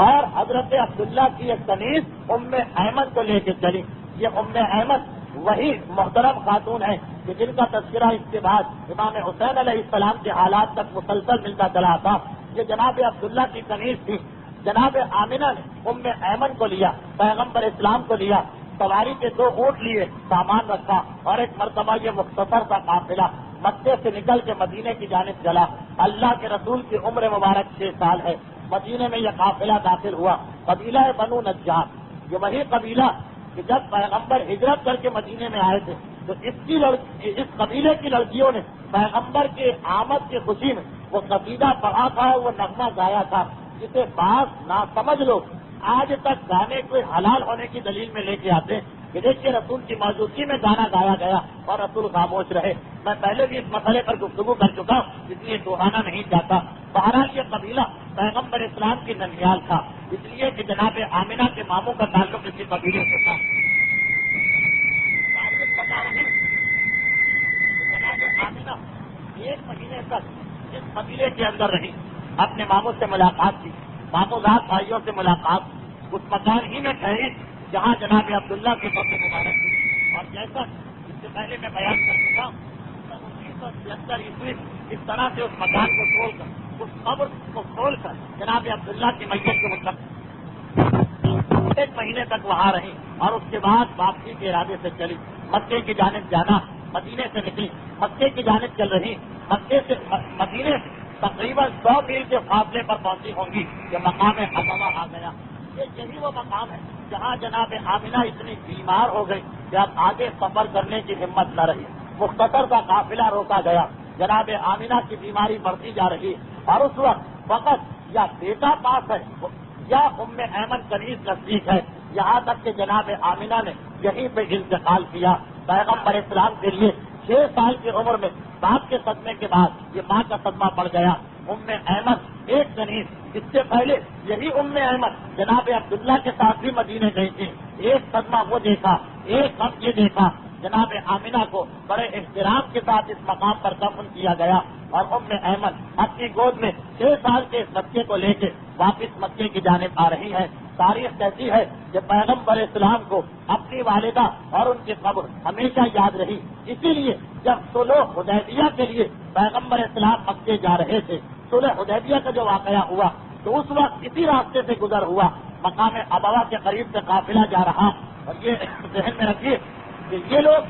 اور حضرت عبداللہ کی ایک کنیز ام ایمن کو لے کے چلی. یہ ام ایمن وہی محترم خاتون ہے کہ جن کا تذکرہ اس کے بعد امام حسین علیہ السلام کے حالات تک مسلسل ملتا چلا تھا. یہ جناب عبداللہ کی کنیز تھی. جناب آمنہ نے ام ایمن کو لیا، پیغمبر اسلام کو لیا، سواری کے 2 اونٹ لیے، سامان رکھا اور ایک مرتبہ یہ مختصر سا قافلہ مکے سے نکل کے مدینے کی جانب چلا. اللہ کے رسول کی عمر مبارک 6 سال ہے. مدینے میں یہ قافلہ داخل ہوا. قبیلہ بنو نجار، یہ وہی قبیلہ کہ جب پیغمبر ہجرت کر کے مدینے میں آئے تھے تو اس قبیلے کی لڑکیوں نے پیغمبر کے آمد کی خوشی میں وہ قصیدہ پڑھا تھا، وہ نغمہ گایا تھا، جسے بعض نہ سمجھ لوگ آج تک گانے کو حلال ہونے کی دلیل میں لے کے آتے کہ دیکھیے رسول کی موجودگی میں گانا گایا گیا اور رسول خاموش رہے. میں پہلے بھی اس مسئلے پر گفتگو کر چکا ہوں، اس لیے دہرانا نہیں چاہتا. بہرحال یہ قبیلہ پیغمبر اسلام کی ننیال تھا، اس لیے کہ جناب آمنہ کے ماموں کا تعلق اسی قبیلے سے تھا. جناب آمنہ 1 مہینے تک اس قبیلے کے اندر رہی، اپنے ماموں سے ملاقات کی، ماموں ذات بھائیوں سے ملاقات، اس مکان ہی میں ٹھہری جہاں جناب عبداللہ کی قبر مبارک تھی. اور جیسا اس سے پہلے میں بیان کر چکا ہوں 1976 عیسوی اس طرح سے اس مکان کو کھول کر، اس قبر کو کھول کر جناب عبداللہ کی میت کے مطلب 1 مہینے تک وہاں رہی اور اس کے بعد واپسی کے ارادے سے چلی. مکے کی جانب جانا، مدینے سے نکلی، مکے کی جانب چل رہی. مکے سے مدینے سے تقریباً 100 میل کے فاصلے پر پہنچی ہوں گی کہ مقام حضوہ آ گیا. یہی وہ مقام ہے جہاں جناب آمنہ اتنی بیمار ہو گئی کہ اب آگے سفر کرنے کی ہمت نہ رہی. مختصر کا قافلہ روکا گیا. جناب آمنہ کی بیماری بڑھتی جا رہی اور اس وقت فقط یا بیٹا پاس ہے یا ام ایمن کنیز نزدیک ہے. یہاں تک کہ جناب آمنہ نے یہیں پہ انتقال کیا. پیغمبر اسلام کے لیے 6 سال کی عمر میں باپ کے صدمے کے بعد یہ ماں کا صدمہ پڑ گیا. ام ایمن ایک کنیز، اس سے پہلے یہی ام ایمن جناب عبداللہ کے ساتھ بھی مدینے گئی تھی. ایک صدمہ وہ دیکھا، ایک غم یہ دیکھا. جناب آمنہ کو بڑے احترام کے ساتھ اس مقام پر دفن کیا گیا اور ام ایمن اپنی گود میں 6 سال کے اس بچے کو لے کے واپس مکے کی جانب آ رہی ہے. تاریخ کہتی ہے کہ پیغمبر اسلام کو اپنی والدہ اور ان کی قبر ہمیشہ یاد رہی. اسی لیے جب صلح حدیبیہ کے لیے پیغمبر اسلام مکے جا رہے تھے، صلح حدیبیہ کا جو واقعہ ہوا تو اس وقت اسی راستے سے گزر ہوا. مقام ابوا کے قریب سے قافلہ جا رہا. اور یہ ذہن میں رکھیے کہ یہ لوگ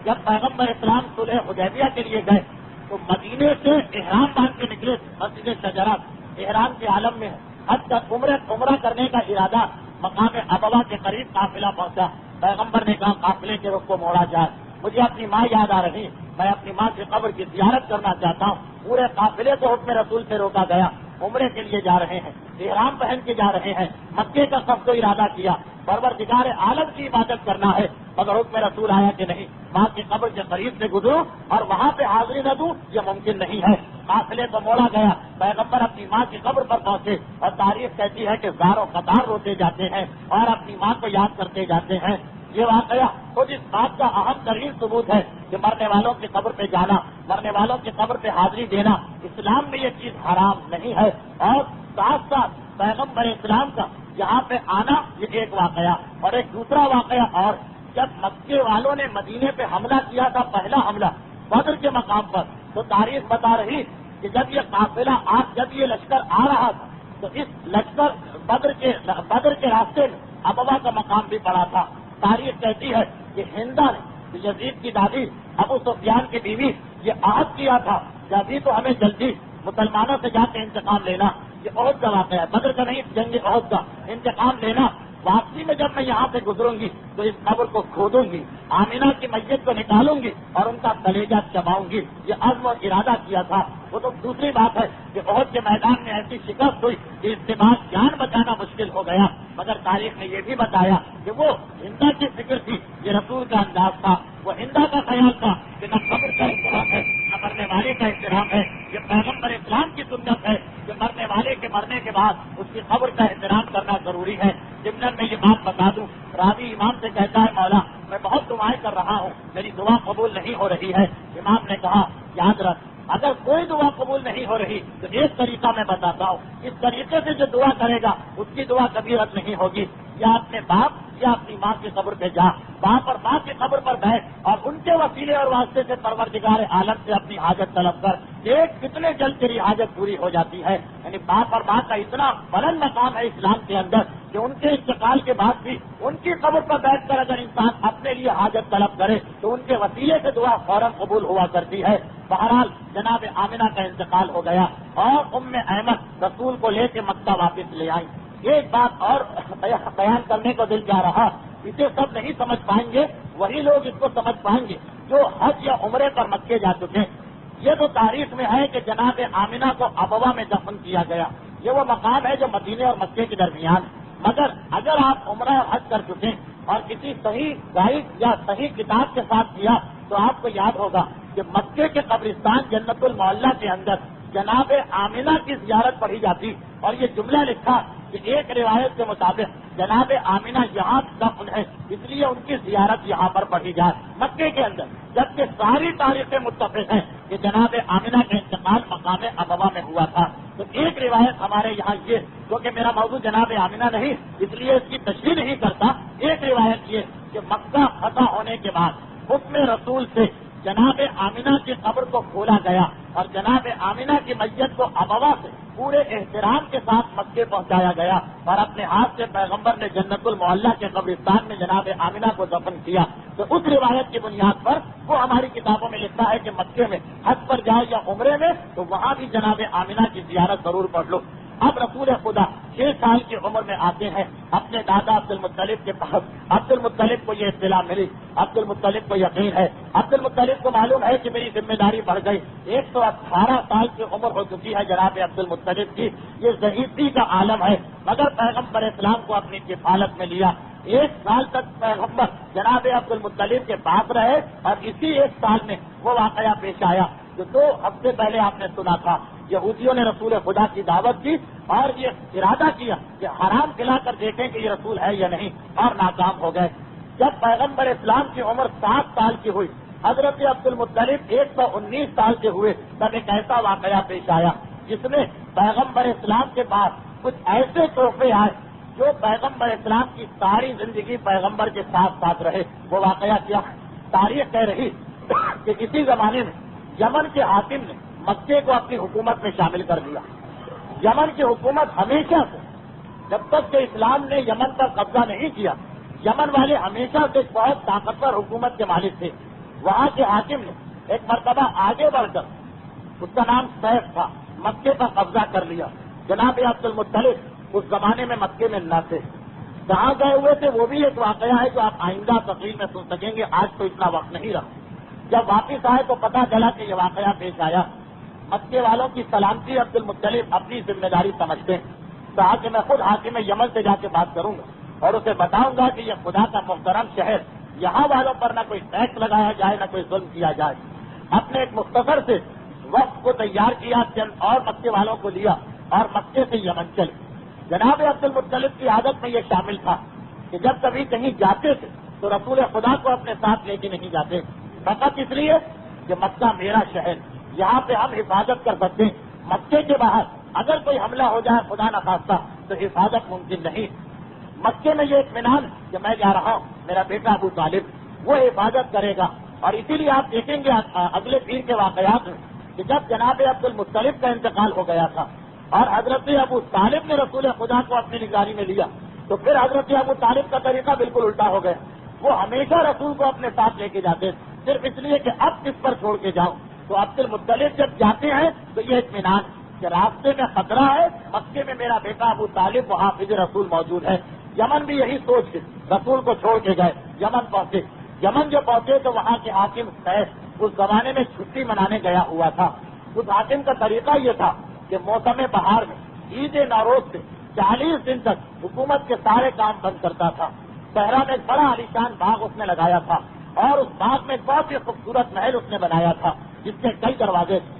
جب پیغمبر اسلام صلح حدیبیہ کے لیے گئے تو مدینے سے احرام باندھ کے نکلے. مسجد شجرات احرام کے عالم میں حج تک عمرہ کرنے کا ارادہ. مقام ابوا کے قریب قافلہ پہنچا. پیغمبر نے کہا قافلے کے رخ کو موڑا جائے. مجھے اپنی ماں یاد آ رہی، میں اپنی ماں کی قبر کی زیارت کرنا چاہتا ہوں. پورے قافلے کو حکم رسول سے روکا گیا. عمرے کے لیے جا رہے ہیں، احرام پہن کے جا رہے ہیں، مکے کا سب کو ارادہ کیا، پروردگار عالم کی عبادت کرنا ہے. مگر حکم رسول آیا کہ نہیں، ماں کی قبر کے قریب سے گزروں اور وہاں پہ حاضری نہ دوں، یہ ممکن نہیں ہے. قافلے کو موڑا گیا. پیغمبر اپنی ماں کی قبر پر پہنچے اور تاریخ کہتی ہے کہ زار و قطار روتے جاتے ہیں اور اپنی ماں کو یاد کرتے جاتے ہیں. یہ واقعہ خود اس بات کا اہم ترین ثبوت ہے کہ مرنے والوں کی قبر پہ جانا، مرنے والوں کی قبر پہ حاضری دینا اسلام میں یہ چیز حرام نہیں ہے. اور ساتھ ساتھ پیغمبر اسلام کا یہاں پہ آنا یہ ایک واقعہ. اور ایک دوسرا واقعہ اور، جب مکے والوں نے مدینے پہ حملہ کیا تھا، پہلا حملہ بدر کے مقام پر، تو تاریخ بتا رہی کہ جب یہ قافلہ جب یہ لشکر آ رہا تھا تو اس لشکر بدر کے راستے میں ابوا کا مقام بھی پڑا تھا. تاریخ کہتی ہے کہ ہندا نے یزید کی دادی ابو سفیان کی بیوی یہ عہد کیا تھا کہ ابھی تو ہمیں جلدی مسلمانوں سے جا کے انتقام لینا. یہ عہد کا واقعہ ہے، بدر کا نہیں، جنگ عہد کا. انتقام لینا، واپسی میں جب میں یہاں سے گزروں گی تو اس قبر کو کھودوں گی، آمنہ کی میت کو نکالوں گی اور ان کا کلیجہ چباؤں گی. یہ عزم اور ارادہ کیا تھا. وہ تو دوسری بات ہے کہ عہد کے میدان میں ایسی شکست ہوئی کہ اس کے بعد جان بچانا مشکل ہو گیا. مگر تاریخ نے یہ بھی بتایا کہ وہ ہندا کی فکر تھی، یہ رسول کا انداز تھا. وہ ہندا کا خیال تھا کہ نہ قبر کا احترام ہے نہ مرنے والے کا احترام ہے. یہ پیغمبر اسلام کی سنت ہے کہ مرنے والے کے مرنے کے بعد اس کی قبر کا احترام کرنا ضروری ہے. ضمن میں یہ بات بتا دوں، راوی امام سے کہتا ہے مولا میں بہت دعائیں کر رہا ہوں، میری دعا قبول نہیں ہو رہی ہے. امام نے کہا یاد رکھ، اگر کوئی دعا قبول نہیں ہو رہی تو ایک طریقہ میں بتاتا ہوں، اس طریقے سے جو دعا کرے گا اس کی دعا کبھی رد نہیں ہوگی. یا اپنے باپ یا اپنی ماں کی قبر پہ جا، باپ اور ماں کی قبر پر بیٹھ اور ان کے وسیلے اور واسطے سے پروردگار عالم سے اپنی حاجت طلب کر. دیکھ کتنے جلد تیری حاجت پوری ہو جاتی ہے. یعنی باپ اور ماں کا اتنا بلند مقام ہے اسلام کے اندر کہ ان کے انتقال کے بعد بھی ان کی قبر پر بیٹھ کر اگر انسان اپنے لیے حاجت طلب کرے تو ان کے وسیلے سے دعا فوراً قبول ہوا کرتی ہے۔ بہرحال جناب آمنہ کا انتقال ہو گیا اور ام احمد رسول کو لے کے مکہ واپس لے آئی۔ ایک بات اور بیان کرنے کو دل جا رہا، اسے سب نہیں سمجھ پائیں گے، وہی لوگ اس کو سمجھ پائیں گے جو حج یا عمرے پر مکے جا چکے۔ یہ تو تاریخ میں ہے کہ جناب آمنہ کو ابوا میں دفن کیا گیا، یہ وہ مقام ہے جو مدینے اور مکے کے درمیان ہے۔ مگر اگر آپ عمرہ اور حج کر چکے اور کسی صحیح گائیڈ یا صحیح کتاب کے ساتھ کیا تو آپ کو یاد ہوگا کہ مکے کے قبرستان جنت المعلیٰ کے اندر جناب آمنہ کی زیارت پڑھی جاتی اور یہ جملہ لکھا کہ ایک روایت کے مطابق جناب آمنہ یہاں دفن ہے، اس لیے ان کی زیارت یہاں پر پڑھی جائے مکے کے اندر، جبکہ ساری تاریخیں متفق ہیں کہ جناب آمنہ کا انتقال مقام ابوا میں ہوا تھا۔ تو ایک روایت ہمارے یہاں یہ، کیونکہ میرا موضوع جناب آمنہ نہیں اس لیے اس کی تشریح نہیں کرتا، ایک روایت یہ کہ مکہ فتح ہونے کے بعد حکم رسول سے جناب آمنہ کی قبر کو کھولا گیا اور جناب آمنہ کی میت کو ابوا سے پورے احترام کے ساتھ مکے پہنچایا گیا اور اپنے ہاتھ سے پیغمبر نے جنت المعلیٰ کے قبرستان میں جناب آمنہ کو دفن کیا۔ تو اس روایت کی بنیاد پر وہ ہماری کتابوں میں لکھا ہے کہ مکے میں حج پر جاؤ یا عمرے میں تو وہاں بھی جناب آمنہ کی زیارت ضرور پڑھ لو۔ اب رسول خدا 6 سال کی عمر میں آتے ہیں اپنے دادا عبد المطلب کے پاس۔ عبد المطلب کو یہ اطلاع ملی، عبد المطلب کو یقین ہے، عبد المطلب کو معلوم ہے کہ میری ذمہ داری بڑھ گئی، 118 سال کی عمر ہو چکی ہے جناب عبد المطلب کی، یہ ضعیفی کا عالم ہے، مگر پیغمبر اسلام کو اپنی کفالت میں لیا۔ 1 سال تک پیغمبر جناب عبد المطلب کے پاس رہے اور اسی 1 سال میں وہ واقعہ پیش آیا جو 2 ہفتے پہلے آپ نے سنا تھا۔ یہودیوں نے رسول خدا کی دعوت کی اور یہ ارادہ کیا کہ حرام کھلا کر دیکھیں کہ یہ رسول ہے یا نہیں، اور ناکام ہو گئے۔ جب پیغمبر اسلام کی عمر 7 سال کی ہوئی، حضرت عبد المطلب 119 سال کے ہوئے، تب ایک ایسا واقعہ پیش آیا جس میں پیغمبر اسلام کے پاس کچھ ایسے تحفے آئے جو پیغمبر اسلام کی ساری زندگی پیغمبر کے ساتھ ساتھ رہے۔ وہ واقعہ کیا؟ تاریخ کہہ رہی کہ کسی زمانے میں یمن کے حاکم نے مکے کو اپنی حکومت میں شامل کر دیا۔ یمن کی حکومت ہمیشہ سے، جب تک کہ اسلام نے یمن پر قبضہ نہیں کیا، یمن والے ہمیشہ سے بہت طاقتور حکومت کے مالک تھے۔ وہاں کے حاکم نے ایک مرتبہ آگے بڑھ کر، اس کا نام سیف تھا، مکے پر قبضہ کر لیا۔ جناب عبد المطلب اس زمانے میں مکے میں نہ تھے، کہاں گئے ہوئے تھے وہ بھی ایک واقعہ ہے جو آپ آئندہ تقریر میں سن سکیں گے، آج تو اتنا وقت نہیں رہا۔ جب واپس آئے تو پتا چلا کہ یہ واقعہ پیش آیا۔ مکے والوں کی سلامتی عبد المطلب اپنی ذمہ داری سمجھتے ہیں، کہا کہ میں خود حاکم یمن سے جا کے بات کروں گا اور اسے بتاؤں گا کہ یہ خدا کا محترم شہر، یہاں والوں پر نہ کوئی ٹیکس لگایا جائے نہ کوئی ظلم کیا جائے۔ اپنے ایک مختصر سے وقت کو تیار کیا، چند اور مکے والوں کو لیا اور مکے سے یمن چلے۔ جناب عبد المطلب کی عادت میں یہ شامل تھا کہ جب کبھی کہیں جاتے تھے تو رسول خدا کو اپنے ساتھ لے کے نہیں جاتے، فقط اس لیے کہ مکہ میرا شہر، یہاں پہ ہم حفاظت کر سکتے ہیں، مکے کے باہر اگر کوئی حملہ ہو جائے خدا نخواستہ تو حفاظت ممکن نہیں۔ مکے میں یہ اطمینان کہ میں جا رہا ہوں، میرا بیٹا ابو طالب وہ حفاظت کرے گا، اور اسی لیے آپ دیکھیں گے اگلے پیر کے واقعات میں کہ جب جناب عبد المطلب کا انتقال ہو گیا تھا اور حضرت ابو طالب نے رسول خدا کو اپنی نگرانی میں لیا تو پھر حضرت ابو طالب کا طریقہ بالکل الٹا ہو گیا۔ وہ ہمیشہ رسول کو اپنے ساتھ لے کے جاتے صرف اس لیے کہ اب کس پر چھوڑ کے جاؤں۔ تو عبد المطلب جب جاتے ہیں تو یہ اطمینان کہ راستے میں خطرہ ہے، مکے میں میرا بیٹا ابو طالب وہ حافظ رسول موجود ہے۔ یمن بھی یہی سوچ کے رسول کو چھوڑ کے گئے، یمن پہنچے۔ یمن جو پہنچے تو وہاں کے حاکم سیف اس زمانے میں چھٹی منانے گیا ہوا تھا۔ اس حاکم کا طریقہ یہ تھا کہ موسم بہار میں عید نوروز سے 40 دن تک حکومت کے سارے کام بند کرتا تھا۔ صحرا میں ایک بڑا عالیشان باغ اس نے لگایا تھا اور اس باغ میں بہت ہی خوبصورت محل اس نے بنایا تھا جس کے کئی دروازے تھے۔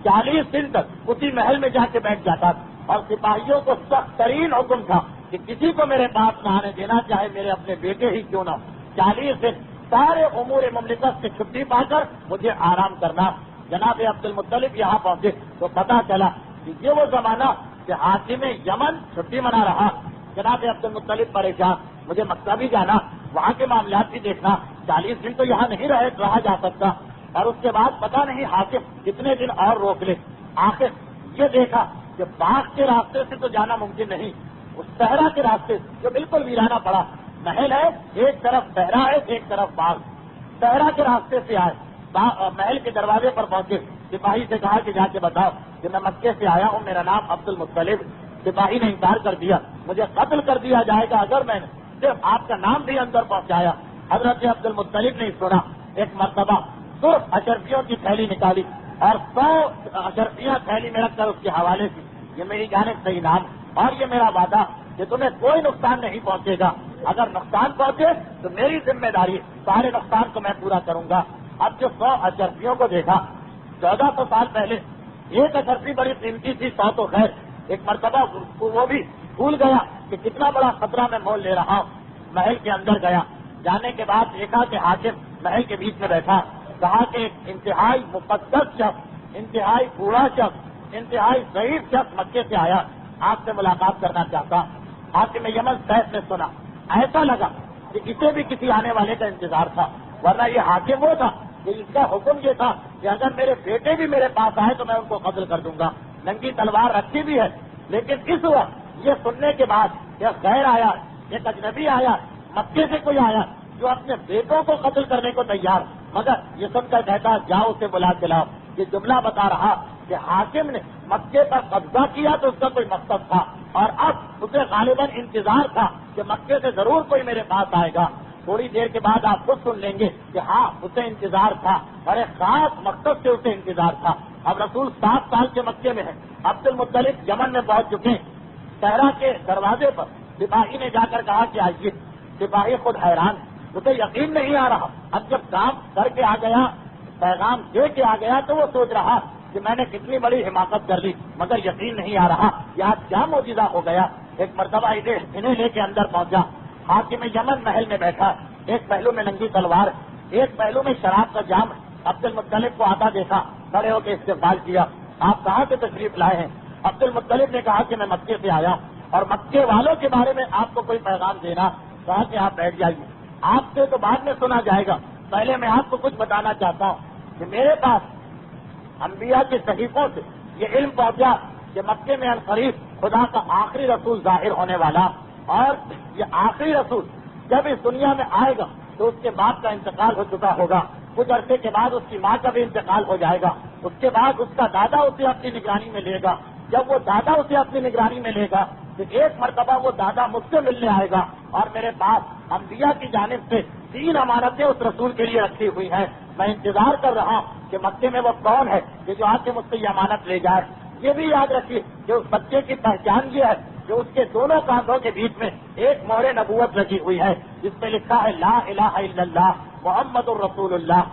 40 دن تک اسی محل میں جا کے بیٹھ جاتا تھا اور سپاہیوں کو سخت ترین حکم تھا کہ کسی کو میرے پاس نہ آنے دینا، چاہے میرے اپنے بیٹے ہی کیوں نہ ہو۔ 40 دن سارے امور مملکت سے چھٹی پا کر مجھے آرام کرنا۔ جناب عبد المطلب یہاں پہنچے تو پتا چلا کہ یہ وہ زمانہ کہ حاکم یمن چھٹی منا رہا۔ جناب عبد المطلب پریشان، مجھے مکہ بھی جانا، وہاں کے معاملات بھی دیکھنا، 40 دن تو یہاں نہیں رہا جا سکتا، اور اس کے بعد پتا نہیں حاکم کتنے دن اور روک لے۔ آخر یہ دیکھا کہ باغ کے راستے سے تو جانا ممکن نہیں، اس صحرا کے راستے جو بالکل ویرانہ پڑا محل ہے، ایک طرف صحرا ہے ایک طرف باغ، صحرا کے راستے سے آئے، محل کے دروازے پر پہنچے، سپاہی سے کہا کہ جا کے بتاؤ کہ میں مکے سے آیا ہوں، میرا نام عبد المطلب۔ سپاہی نے انکار کر دیا، مجھے قتل کر دیا جائے گا اگر میں نے صرف آپ کا نام بھی اندر پہنچایا۔ حضرت عبد المطلب نے سنا، ایک مرتبہ 100 اشرفیوں کی تھیلی نکالی اور 100 اشرفیاں تھیلی میں رکھ کر اس کے حوالے کی، یہ میری جانب سے انعام اور یہ میرا وعدہ کہ تمہیں کوئی نقصان نہیں پہنچے گا، اگر نقصان پہنچے تو میری ذمہ داری، سارے نقصان کو میں پورا کروں گا۔ اب جو 100 اشرفیوں کو دیکھا، 1400 سال پہلے ایک اشرفی بڑی قیمتی تھی، 100 تو خیر، ایک مرتبہ وہ بھی بھول گیا کہ کتنا بڑا خطرہ میں مول لے رہا ہوں۔ محل کے اندر گیا، جانے کے بعد دیکھا کہ حاکم محل کے بیچ میں بیٹھا، کہا کہ ایک انتہائی مقدس شخص، انتہائی بوڑھا شخص، انتہائی ضعیف شخص مکے سے آیا، آپ سے ملاقات کرنا چاہتا۔ حاکم یمن سیف نے سنا، ایسا لگا کہ اسے بھی کسی آنے والے کا انتظار تھا، ورنہ یہ حاکم وہ تھا کہ اس کا حکم یہ تھا کہ اگر میرے بیٹے بھی میرے پاس آئے تو میں ان کو قتل کر دوں گا، ننگی تلوار رکھی بھی ہے۔ لیکن اس وقت یہ سننے کے بعد کہ غیر آیا، ایک اجنبی آیا، مکے سے کوئی آیا جو اپنے بیٹوں کو قتل کرنے کو تیار، مگر یہ سن کر کہتا جاؤ اسے بلا کے لاؤ۔ یہ جملہ بتا رہا کہ حاکم نے مکے پر قبضہ کیا تو اس کا کوئی مقصد تھا، اور اب اسے غالباً انتظار تھا کہ مکے سے ضرور کوئی میرے پاس آئے گا۔ تھوڑی دیر کے بعد آپ خود سن لیں گے کہ ہاں اسے انتظار تھا، اور ایک خاص مقصد سے اسے انتظار تھا۔ اب رسول 7 سال کے مکے میں ہیں، عبد المطلب یمن میں پہنچ چکے ہیں۔ صحرا کے دروازے پر سپاہی نے جا کر کہا کہ آئیے۔ سپاہی خود حیران، اسے یقین نہیں آ رہا، اب جب کام کر کے آ گیا، پیغام دے کے آ گیا تو وہ سوچ رہا کہ میں نے کتنی بڑی حماقت کر لی، مگر یقین نہیں آ رہا کہ آج کیا معجزہ ہو گیا۔ ایک مرتبہ انہیں لے کے اندر پہنچا، حاکم یمن محل میں بیٹھا، ایک پہلو میں ننگی تلوار، ایک پہلو میں شراب کا جام۔ عبد المطلب کو آتا دیکھا، کھڑے ہو کے استقبال کیا، آپ کہاں سے تشریف لائے ہیں؟ عبد المطلب نے کہا کہ میں مکے سے آیا اور مکے والوں کے بارے میں آپ کو کوئی پیغام دینا۔ کہا کہ آپ بیٹھ جائیے، آپ سے تو بعد میں سنا جائے گا، پہلے میں آپ کو کچھ بتانا چاہتا ہوں کہ میرے پاس انبیاء کے صحیفوں سے یہ علم پہنچا کہ مکے میں عنقریب خدا کا آخری رسول ظاہر ہونے والا، اور یہ آخری رسول جب اس دنیا میں آئے گا تو اس کے باپ کا انتقال ہو چکا ہوگا، کچھ عرصے کے بعد اس کی ماں کا بھی انتقال ہو جائے گا، اس کے بعد اس کا دادا اسے اپنی نگرانی میں لے گا، جب وہ دادا اسے اپنی نگرانی میں لے گا تو ایک مرتبہ وہ دادا مجھ سے ملنے آئے گا، اور میرے پاس انبیاء کی جانب سے 3 امانتیں اس رسول کے لیے رکھی ہوئی ہیں۔ میں انتظار کر رہا ہوں کہ مکے میں وہ کون ہے کہ جو آ کے مجھ سے یہ امانت لے جائے۔ یہ بھی یاد رکھیے کہ اس بچے کی پہچان یہ ہے کہ اس کے دونوں کاندھوں کے بیچ میں ایک مہر نبوت لگی ہوئی ہے جس پہ لکھا ہے لا الہ الا اللہ محمد الرسول اللہ۔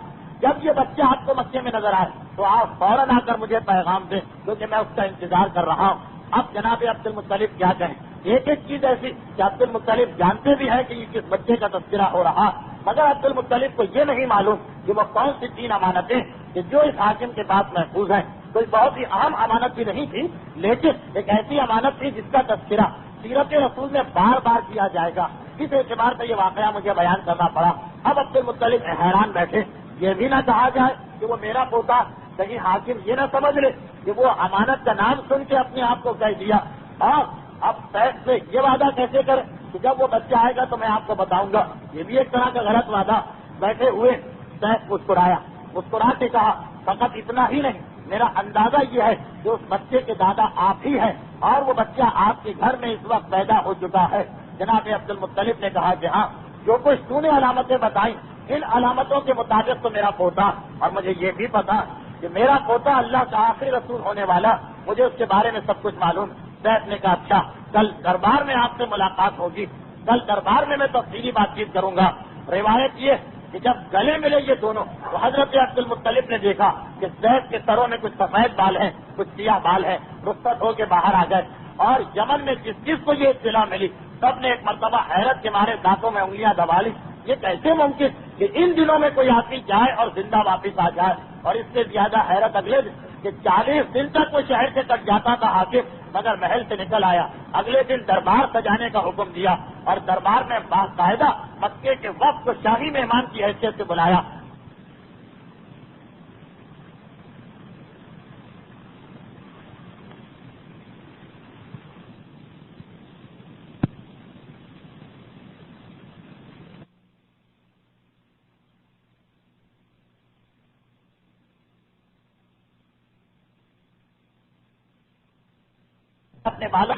جب یہ بچہ آپ کو مکے میں نظر آئے تو آپ فوراً آ کر مجھے پیغام دیں، کیونکہ میں اس کا انتظار کر رہا ہوں۔ اب جناب عبد المطلب کیا کہیں، ایک ایک چیز ایسی کہ عبد المطلب جانتے بھی ہیں کہ یہ کس بچے کا تذکرہ ہو رہا، مگر عبد المطلب کو یہ نہیں معلوم کہ وہ کون سی 3 امانتیں کہ جو اس حاکم کے پاس محفوظ ہیں۔ کوئی بہت ہی اہم امانت بھی نہیں تھی، لیکن ایک ایسی امانت تھی جس کا تذکرہ سیرت رسول میں بار بار کیا جائے گا۔ اس اعتبار سے یہ واقعہ مجھے بیان کرنا پڑا۔ اب عبد المطلب حیران بیٹھے، یہ بھی نہ کہا جائے کہ وہ میرا پوتا، کہیں حاکم یہ نہ سمجھ لے کہ وہ امانت کا نام سن کے اپنے آپ کو کہہ دیا، اور اب سیف سے یہ وعدہ کیسے کرے کہ جب وہ بچہ آئے گا تو میں آپ کو بتاؤں گا، یہ بھی ایک طرح کا غلط وعدہ۔ بیٹھے ہوئے سیف مسکرا کے کہا فقط اتنا ہی نہیں، میرا اندازہ یہ ہے کہ اس بچے کے دادا آپ ہی ہیں، اور وہ بچہ آپ کے گھر میں اس وقت پیدا ہو چکا ہے۔ جناب عبد المطلب نے کہا کہ ہاں، جو کچھ تو نے علامتیں بتائیں ان علامتوں کے مطابق تو میرا پوتا، اور مجھے یہ بھی پتا کہ میرا پوتا اللہ کا آخری رسول ہونے والا، مجھے اس کے بارے میں سب کچھ معلوم۔ سیف نے کہا اچھا، کل دربار میں آپ سے ملاقات ہوگی، کل دربار میں تفصیلی بات چیت کروں گا۔ روایت یہ کہ جب گلے ملے یہ دونوں تو حضرت عبد المطلب نے دیکھا کہ سیف کے سروں میں کچھ سفید بال ہیں، کچھ سیاہ بال ہیں، رخصت ہو کے باہر آ گئے، اور یمن میں جس کو یہ اطلاع ملی سب نے ایک مرتبہ حیرت کے مارے دانتوں میں انگلیاں دبا لی۔ یہ کیسے ممکن کہ ان دنوں میں کوئی آدمی جائے اور زندہ واپس آ جائے؟ اور اس سے زیادہ حیرت اگلے دن کہ 40 دن تک وہ شہر سے کٹ جاتا تھا حاکم، مگر محل سے نکل آیا، اگلے دن دربار سجانے کا حکم دیا، اور دربار میں باقاعدہ مکے کے وفد کو شاہی مہمان کی حیثیت سے بلایا۔ اپنے بالوں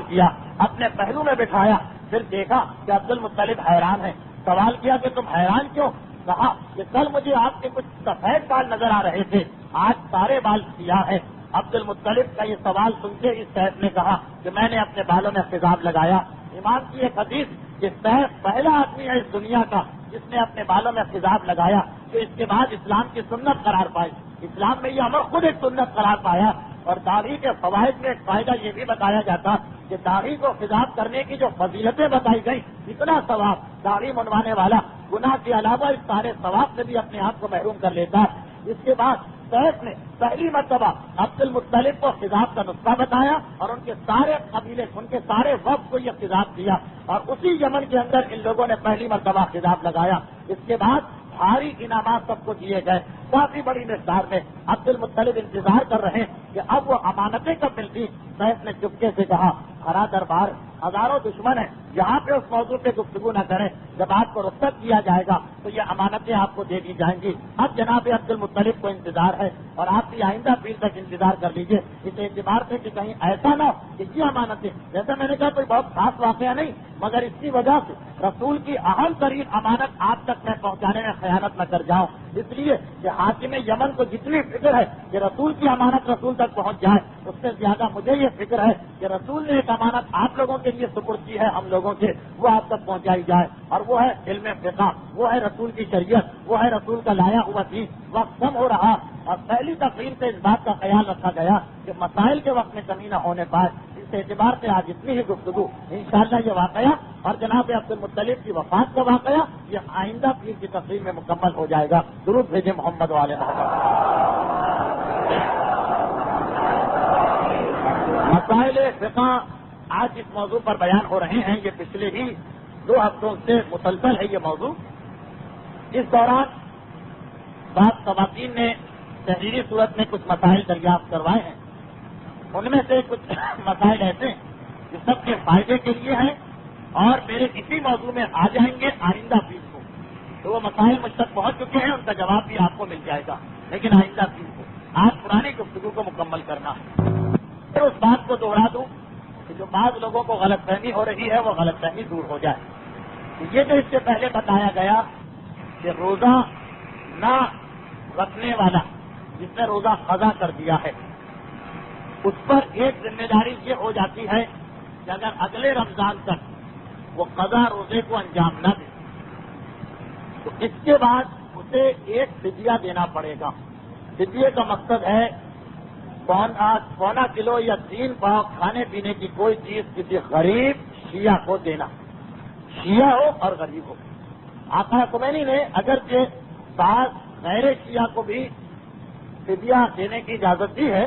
کیا، اپنے پہلو میں بٹھایا، پھر دیکھا کہ عبد المطلب حیران ہے. سوال کیا کہ تم حیران کیوں؟ کہا کہ کل مجھے آپ کے کچھ سفید بال نظر آ رہے تھے، آج سارے بال سیاہ ہیں. عبد المطلب کا یہ سوال سن کے اس سیف نے کہا کہ میں نے اپنے بالوں میں خضاب لگایا. امام کی ایک حدیث کہ سیف پہلا آدمی ہے اس دنیا کا جس نے اپنے بالوں میں خضاب لگایا، تو اس کے بعد اسلام کی سنت قرار پائی. اسلام میں یہ امر خود ایک سنت قرار پایا. اور داڑھی کے فوائد میں ایک فائدہ یہ بھی بتایا جاتا کہ داڑھی کو خضاب کرنے کی جو فضیلتیں بتائی گئی، اتنا ثواب داڑھی منوانے والا گناہ کے علاوہ اس سارے ثواب سے بھی اپنے آپ کو محروم کر لیتا ہے. اس کے بعد سیف نے پہلی مرتبہ عبد المطلب کو خضاب کا نسخہ بتایا اور ان کے سارے قبیلے، ان کے سارے وفد کو یہ خضاب دیا اور اسی یمن کے اندر ان لوگوں نے پہلی مرتبہ خضاب لگایا. اس کے بعد بھاری انعامات سب کو دیے گئے، کافی بڑی مقدار میں. عبد المطلب انتظار کر رہے کہ اب وہ امانتیں کب ملتی. سیف نے چپکے سے کہا ہرا دربار، ہزاروں دشمن ہیں، یہاں پہ اس موضوع پہ گفتگو نہ کریں. جب آپ کو رخصت کیا جائے گا تو یہ امانتیں آپ کو دے دی جائیں گی. اب جناب عبد المطلب کو انتظار ہے اور آپ بھی آئندہ پیر تک انتظار کر لیجیے، اس اعتبار سے کہ کہیں ایسا نہ ہو کہ یہ امانتیں، جیسا میں نے کہا کوئی بہت خاص واقعہ نہیں، مگر اس کی وجہ سے رسول کی اہم ترین امانت آپ تک میں پہنچانے میں خیانت نہ کر جاؤں. اس لیے کہ حاکم یمن کو جتنی فکر ہے کہ رسول کی امانت رسول تک پہنچ جائے، اس سے زیادہ مجھے یہ فکر ہے کہ رسول نے ایک امانت آپ لوگوں کے لیے سپرد کی ہے ہم لوگوں سے، وہ آپ تک پہنچائی جائے. اور وہ ہے علم فقہ، وہ ہے رسول کی شریعت، وہ ہے رسول کا لایا ہوا دین. وقت کم ہو رہا اور پہلی تقریر سے اس بات کا خیال رکھا گیا کہ مسائل کے وقت میں کمی نہ ہونے پائے. اس اعتبار سے آج اتنی ہی گفتگو، انشاءاللہ یہ واقعہ اور جناب عبد المطلب کی وفات کا واقعہ یہ آئندہ پیر کی تقریر میں مکمل ہو جائے گا. درود بھیجیں محمد والے مسائل فقہ آج اس موضوع پر بیان ہو رہے ہیں. یہ پچھلے ہی 2 ہفتوں سے مسلسل ہے یہ موضوع. اس دوران بعض خواتین نے تحریری صورت میں کچھ مسائل دریافت کروائے ہیں. ان میں سے کچھ مسائل ایسے جو سب کے فائدے کے لیے ہیں اور میرے اسی موضوع میں آ جائیں گے آئندہ پیر کو. تو وہ مسائل مجھ تک پہنچ چکے ہیں، ان کا جواب بھی آپ کو مل جائے گا، لیکن آئندہ پیر کو آج پرانی گفتگو کو مکمل کرنا ہے. پھر اس بات کو دوہرا دوں کہ جو بعض لوگوں کو غلط فہمی ہو رہی ہے وہ غلط فہمی دور ہو جائے. یہ جو اس سے پہلے بتایا گیا کہ روزہ نہ رکھنے والا جس نے روزہ قضا کر دیا ہے اس پر ایک ذمہ داری یہ ہو جاتی ہے کہ اگر اگلے رمضان تک وہ قضا روزے کو انجام نہ دے تو اس کے بعد اسے ایک فدیہ دینا پڑے گا. فدیے کا مقصد ہے پونا کلو یا 3 پاؤ کھانے پینے کی کوئی چیز کسی غریب شیعہ کو دینا، شیعہ ہو اور غریب ہو. آقا خمینی نے اگرچہ بعض غیر شیعہ کو بھی فدیہ دینے کی اجازت دی ہے،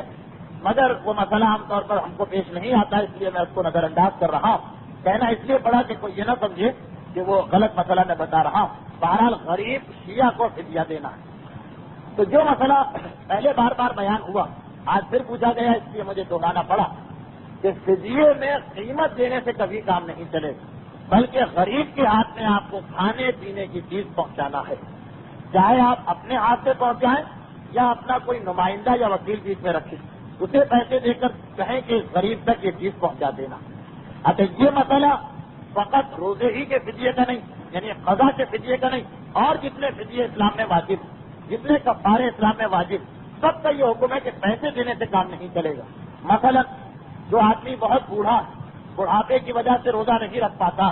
مگر وہ مسئلہ عام طور پر ہم کو پیش نہیں آتا، اس لیے میں اس کو نظر انداز کر رہا ہوں. کہنا اس لیے پڑا کہ کوئی یہ نہ سمجھے کہ وہ غلط مسئلہ میں بتا رہا ہوں. بہرحال غریب شیعہ کو فدیہ دینا ہے. تو جو مسئلہ پہلے بار بار بیان ہوا آج پھر پوچھا گیا، اس لیے مجھے دہرانا پڑا کہ فدیے میں قیمت دینے سے کبھی کام نہیں چلے، بلکہ غریب کے ہاتھ میں آپ کو کھانے پینے کی چیز پہنچانا ہے. چاہے آپ اپنے ہاتھ سے پہنچائیں یا اپنا کوئی نمائندہ یا وکیل بیچ میں رکھیں، اسے پیسے دے کر کہیں کہ غریب تک یہ چیز پہنچا دینا. اچھا یہ مسئلہ فقط روزے ہی کے فدیے کا نہیں، یعنی قضا کے فدیے کا نہیں، اور جتنے فدیے اسلام میں واجب، جتنے کفارے اسلام میں واجب، سب کا یہ حکم ہے کہ پیسے دینے سے کام نہیں چلے گا. مثلا جو آدمی بہت بوڑھا، بڑھاپے کی وجہ سے روزہ نہیں رکھ پاتا،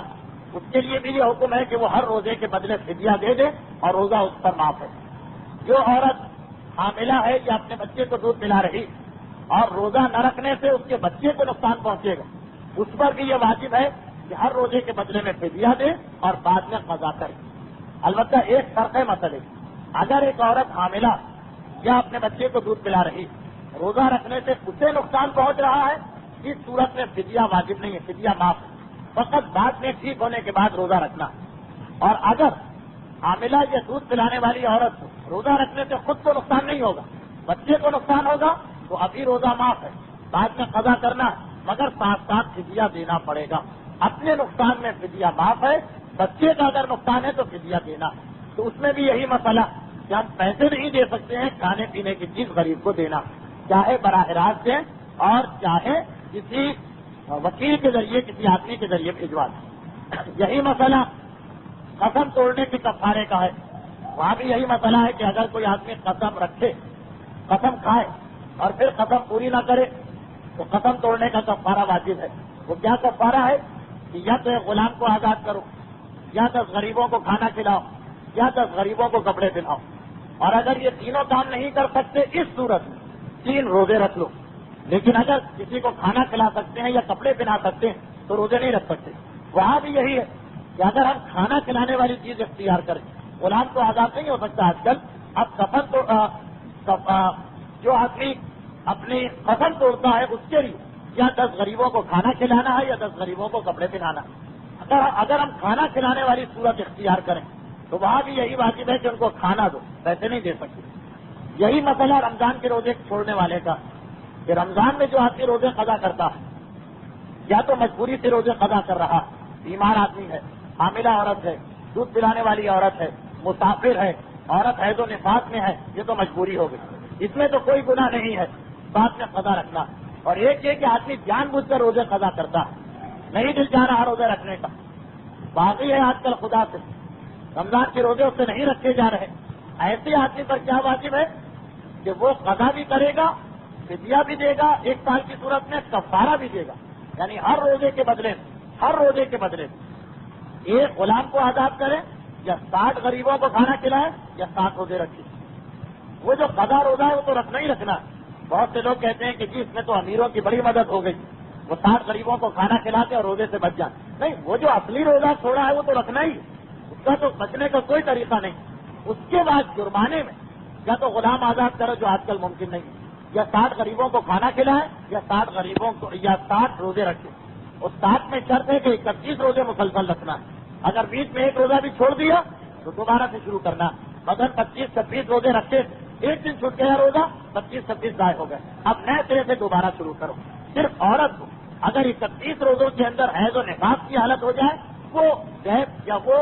اس کے لیے بھی یہ حکم ہے کہ وہ ہر روزے کے بدلے فدیہ دے دے اور روزہ اس پر معاف ہے. جو عورت حاملہ ہے یا اپنے بچے کو دودھ پلا رہی اور روزہ نہ رکھنے سے اس کے بچے کو نقصان پہنچے گا، اس پر بھی یہ واجب ہے کہ ہر روزے کے بدلے میں فدیہ دے اور بعد میں قضا کرے. البتہ ایک فرق ہے مسئلے، اگر ایک عورت حاملہ یا اپنے بچے کو دودھ پلا رہی روزہ رکھنے سے اسے نقصان پہنچ رہا ہے، اس صورت میں فدیہ واجب نہیں ہے، فدیہ معاف ہے، فقط بعد میں ٹھیک ہونے کے بعد روزہ رکھنا۔ اور اگر حاملہ یا دودھ پلانے والی عورت کو روزہ رکھنے سے خود کو نقصان نہیں ہوگا، بچے کو نقصان ہوگا تو ابھی روزہ معاف ہے، بعد میں قضا کرنا ہے، مگر ساتھ ساتھ فدیہ دینا پڑے گا۔ اپنے نقصان میں فدیہ معاف ہے، بچے کا اگر نقصان ہے تو فدیہ دینا ہے۔ تو اس میں بھی یہی مسئلہ کہ ہم پیسے نہیں دے سکتے ہیں، کھانے پینے کی چیز غریب کو دینا، چاہے براہ راست دیں اور چاہے کسی وکیل کے ذریعے، کسی آدمی کے ذریعے بھجوا دیں۔ یہی مسئلہ قسم توڑنے کے کفارے کا ہے، وہاں بھی یہی مسئلہ ہے کہ اگر کوئی آدمی قسم رکھے، قسم کھائے اور پھر قسم پوری نہ کرے تو قسم توڑنے کا کفارہ واجب ہے۔ وہ کیا کفارہ ہے کہ یا تو ایک غلام کو آزاد کرو، یا 10 غریبوں کو کھانا کھلاؤ، یا 10 غریبوں کو کپڑے پہناؤ۔ اور اگر یہ تینوں کام نہیں کر سکتے اس صورت میں 3 روزے رکھ لو، لیکن اگر کسی کو کھانا کھلا سکتے ہیں یا کپڑے پہنا سکتے ہیں تو روزے نہیں رکھ سکتے۔ وہاں بھی یہی ہے کہ اگر ہم کھانا کھلانے والی چیز اختیار کریں، غلام تو آزاد نہیں ہو سکتا آج کل، اب کفن تو جو آدمی اپنی قسم توڑتا ہے اس کے لیے یا 10 غریبوں کو کھانا کھلانا ہے یا 10 غریبوں کو کپڑے پہنانا ہے۔ اگر ہم کھانا کھلانے والی صورت اختیار کریں تو وہاں بھی یہی واجب ہے کہ ان کو کھانا دو، پیسے نہیں دے سکتے۔ یہی مسئلہ رمضان کے روزے چھوڑنے والے کا کہ رمضان میں جو آدمی روزے قضا کرتا ہے یا تو مجبوری سے روزے قضا کر رہا، بیمار آدمی ہے، حاملہ عورت ہے، دودھ پلانے والی عورت ہے، مسافر ہے، عورت حیض و نفاس میں ہے، یہ تو مجبوری ہو گئی، اس میں تو کوئی گناہ نہیں ہے بعد میں قضا رکھنا۔ اور ایک یہ کہ آدمی جان بوجھ کر روزے قضا کرتا ہے، نہیں دل چاہ رہا روزے رکھنے کا، باقی ہے آج کل خدا سے رمضان کے روزے اس سے نہیں رکھے جا رہے، ایسے آدمی پر کیا واجب ہے کہ وہ قضا بھی کرے گا، فدیہ بھی دے گا، 1 سال کی صورت میں کفارہ بھی دے گا، یعنی ہر روزے کے بدلے ایک غلام کو آزاد کرے یا 60 غریبوں کو کھانا کھلائے یا 7 روزے رکھے۔ وہ جو قضا روزہ ہے وہ تو رکھنا ہی رکھنا۔ بہت سے لوگ کہتے ہیں کہ جی اس میں تو امیروں کی بڑی مدد ہو گئی، وہ 60 غریبوں کو کھانا کھلاتے اور روزے سے بچ جائیں۔ نہیں، وہ جو اصلی روزہ چھوڑا ہے وہ تو رکھنا ہی، اس کا تو بچنے کا کوئی طریقہ نہیں۔ اس کے بعد جرمانے میں یا تو غلام آزاد کرو جو آج کل ممکن نہیں، یا 60 غریبوں کو کھانا کھلائے یا 60 غریبوں کو یا 60 روزے رکھے۔ اس 60 میں شرط ہے کہ 31 روزے مسلسل رکھنا ہے، اگر بیچ میں 1 روزہ بھی چھوڑ دیا تو دوبارہ سے شروع کرنا۔ مگر 25-26 روزے رکھے، ایک دن چھوٹ گیا روزہ، 25-26 ضائع ہو گئے، اب نئے سرے سے دوبارہ شروع کرو۔ صرف عورت کو اگر 31 روزوں کے اندر حیض و نفاس کی حالت ہو جائے وہ غیب یا وہ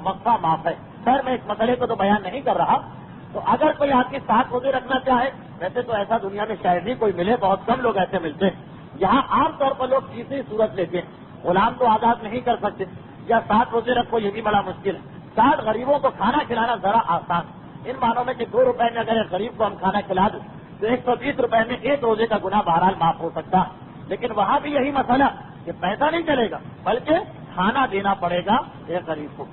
وقفہ معاف ہے۔ خیر میں اس مسئلے کو تو بیان نہیں کر رہا۔ تو اگر کوئی آدمی 7 روزے رکھنا چاہے، ویسے تو ایسا دنیا میں شاید ہی کوئی ملے، بہت کم لوگ ایسے ملتے ہیں، یہاں عام طور پر لوگ تیسری صورت لیتے ہیں، غلام تو آزاد نہیں کر سکتے، یا 7 روزے رکھو یہ بھی بڑا مشکل ہے۔ 60 غریبوں کو کھانا کھلانا ذرا آسان، ان معنوں میں کہ 2 روپے میں اگر ایک غریب کو ہم کھانا کھلا دیں تو 120 روپے میں 1 روزے کا گناہ بہرحال معاف ہو سکتا ہے۔ لیکن وہاں بھی یہی مسئلہ کہ پیسہ نہیں چلے گا بلکہ کھانا دینا پڑے گا ایک غریب کو۔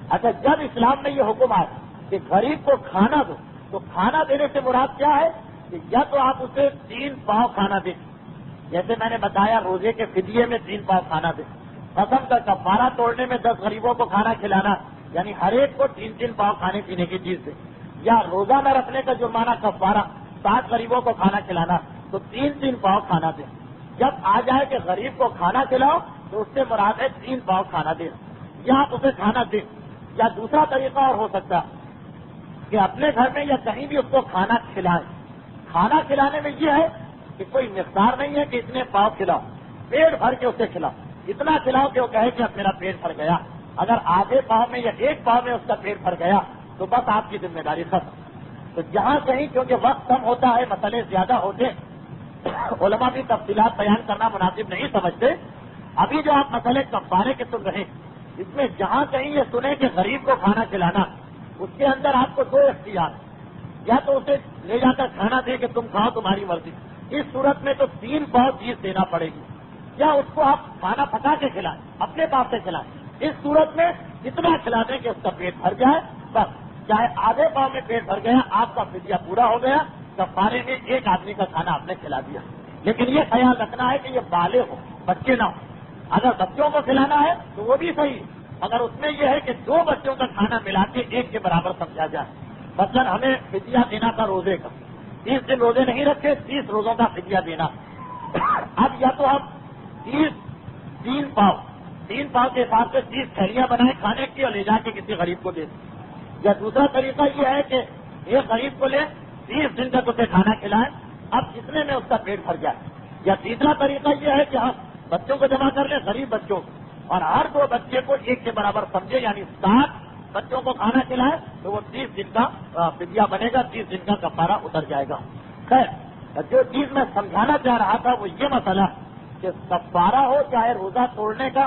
اچھا، جب اسلام میں یہ حکم آئے کہ غریب کو کھانا دو تو کھانا دینے سے مراد کیا ہے کہ یا تو آپ اسے 3 پاؤ کھانا دیں، جیسے میں نے بتایا روزے کے فدیے میں 3 پاؤ کھانا دیں، قسم کا کفارہ توڑنے میں 10 غریبوں کو کھانا کھلانا، یعنی ہر ایک کو 3-3 پاؤ کھانے پینے کی چیز دیں، یا روزہ نہ رکھنے کا جرمانہ کفارہ 60 غریبوں کو کھانا کھلانا تو 3-3 پاؤ کھانا دیں۔ جب آ جائے کہ غریب کو کھانا کھلاؤ تو اس سے مراد ہے 3 پاؤ کھانا دیں، یا آپ اسے کھانا دیں، یا دوسرا طریقہ اور ہو سکتا کہ اپنے گھر میں یا کہیں بھی اس کو کھانا کھلائیں۔ کھانا کھلانے میں یہ ہے کہ کوئی مقدار نہیں ہے کہ اتنے پاؤ کھلاؤ، پیٹ بھر کے اسے کھلاؤ، اتنا کھلاؤ کہ وہ کہے کہ اب میرا پیٹ بھر گیا۔ اگر آدھے پاؤ میں یا 1 پاؤ میں اس کا پیٹ بھر گیا تو بس آپ کی ذمہ داری ختم۔ تو جہاں کہیں کیونکہ وقت کم ہوتا ہے، مسئلے زیادہ ہوتے، علماء بھی تفصیلات بیان کرنا مناسب نہیں سمجھتے، ابھی جو آپ مسئلے کفارے کے سن رہے ہیں اس میں جہاں کہیں یہ سنیں کہ غریب کو کھانا کھلانا، اس کے اندر آپ کو 2 اختیار، یا تو اسے لے جا کر کھانا دے کہ تم کھاؤ تمہاری مرضی، اس صورت میں تو 3 پاؤ چیز دینا پڑے گی، یا اس کو آپ کھانا پکا کے کھلائیں، اپنے پاس سے کھلائیں، اس صورت میں اتنا کھلا دیں کہ اس کا پیٹ بھر جائے، بس چاہے آدھے پاؤ میں پیٹ بھر گیا آپ کا فدیہ پورا ہو گیا، کفارے میں 1 آدمی کا کھانا آپ نے کھلا دیا۔ لیکن یہ خیال رکھنا ہے کہ یہ بالغ ہو، بچے نہ ہو۔ اگر بچوں کو کھلانا ہے تو وہ بھی صحیح، اگر اس میں یہ ہے کہ 2 بچوں کا کھانا ملا کے 1 کے برابر سمجھا جائے، مثلا ہمیں فدیہ دینا تھا روزے کا، 30 دن روزے نہیں رکھے، 30 روزوں کا فدیہ دینا۔ اب یا تو ہم 3 پاؤ کے حساب سے 30 تھیلیاں بنائیں کھانے کی اور لے جا کے کسی غریب کو دے دیں، یا دوسرا طریقہ یہ ہے کہ ایک غریب کو لے 30 دن تک اسے کھانا کھلائیں، اب جتنے میں اس کا پیٹ بھر جائے۔ یا تیسرا طریقہ یہ ہے کہ ہم بچوں کو جمع کر لیں، غریب بچوں کو، اور ہر 2 بچے کو 1 کے برابر سمجھے، یعنی 60 بچوں کو کھانا کھلائیں تو وہ 30 دن کا فدیہ بنے گا، 30 دن کا کفارہ اتر جائے گا۔ خیر، جو چیز میں سمجھانا چاہ رہا تھا وہ یہ مسئلہ کہ کفارہ ہو چاہے روزہ توڑنے کا،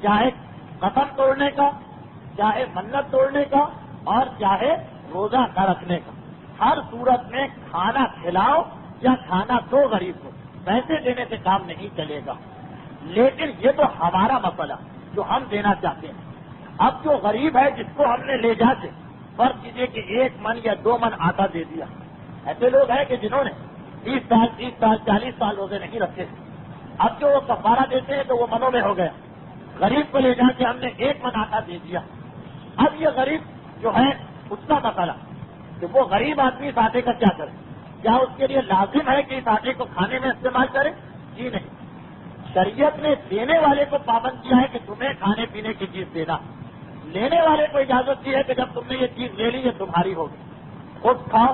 چاہے قسم توڑنے کا، چاہے منت توڑنے کا، اور چاہے روزہ نہ رکھنے کا، ہر صورت میں کھانا کھلاؤ یا کھانا دو غریب کو، پیسے دینے سے کام نہیں چلے گا۔ لیکن یہ تو ہمارا مسئلہ جو ہم دینا چاہتے ہیں۔ اب جو غریب ہے جس کو ہم نے لے جا کے فرض کیجیے کہ 1 من یا 2 من آٹا دے دیا، ایسے لوگ ہیں کہ جنہوں نے 20 سال 30 سال 40 سال روزے نہیں رکھے، اب جو وہ کفارہ دیتے ہیں تو وہ منوں میں ہو گیا، غریب کو لے جا کے ہم نے 1 من آٹا دے دیا۔ اب یہ غریب جو ہے اس کا مسئلہ کہ وہ غریب آدمی اس آٹے کا کیا کرے؟ کیا اس کے لیے لازم ہے کہ اس آٹے کو کھانے میں استعمال کرے؟ جی نہیں، شریعت نے دینے والے کو پابند کیا ہے کہ تمہیں کھانے پینے کی چیز دینا، لینے والے کو اجازت دی ہے کہ جب تم نے یہ چیز لے لی یہ تمہاری ہوگی، خود کھاؤ،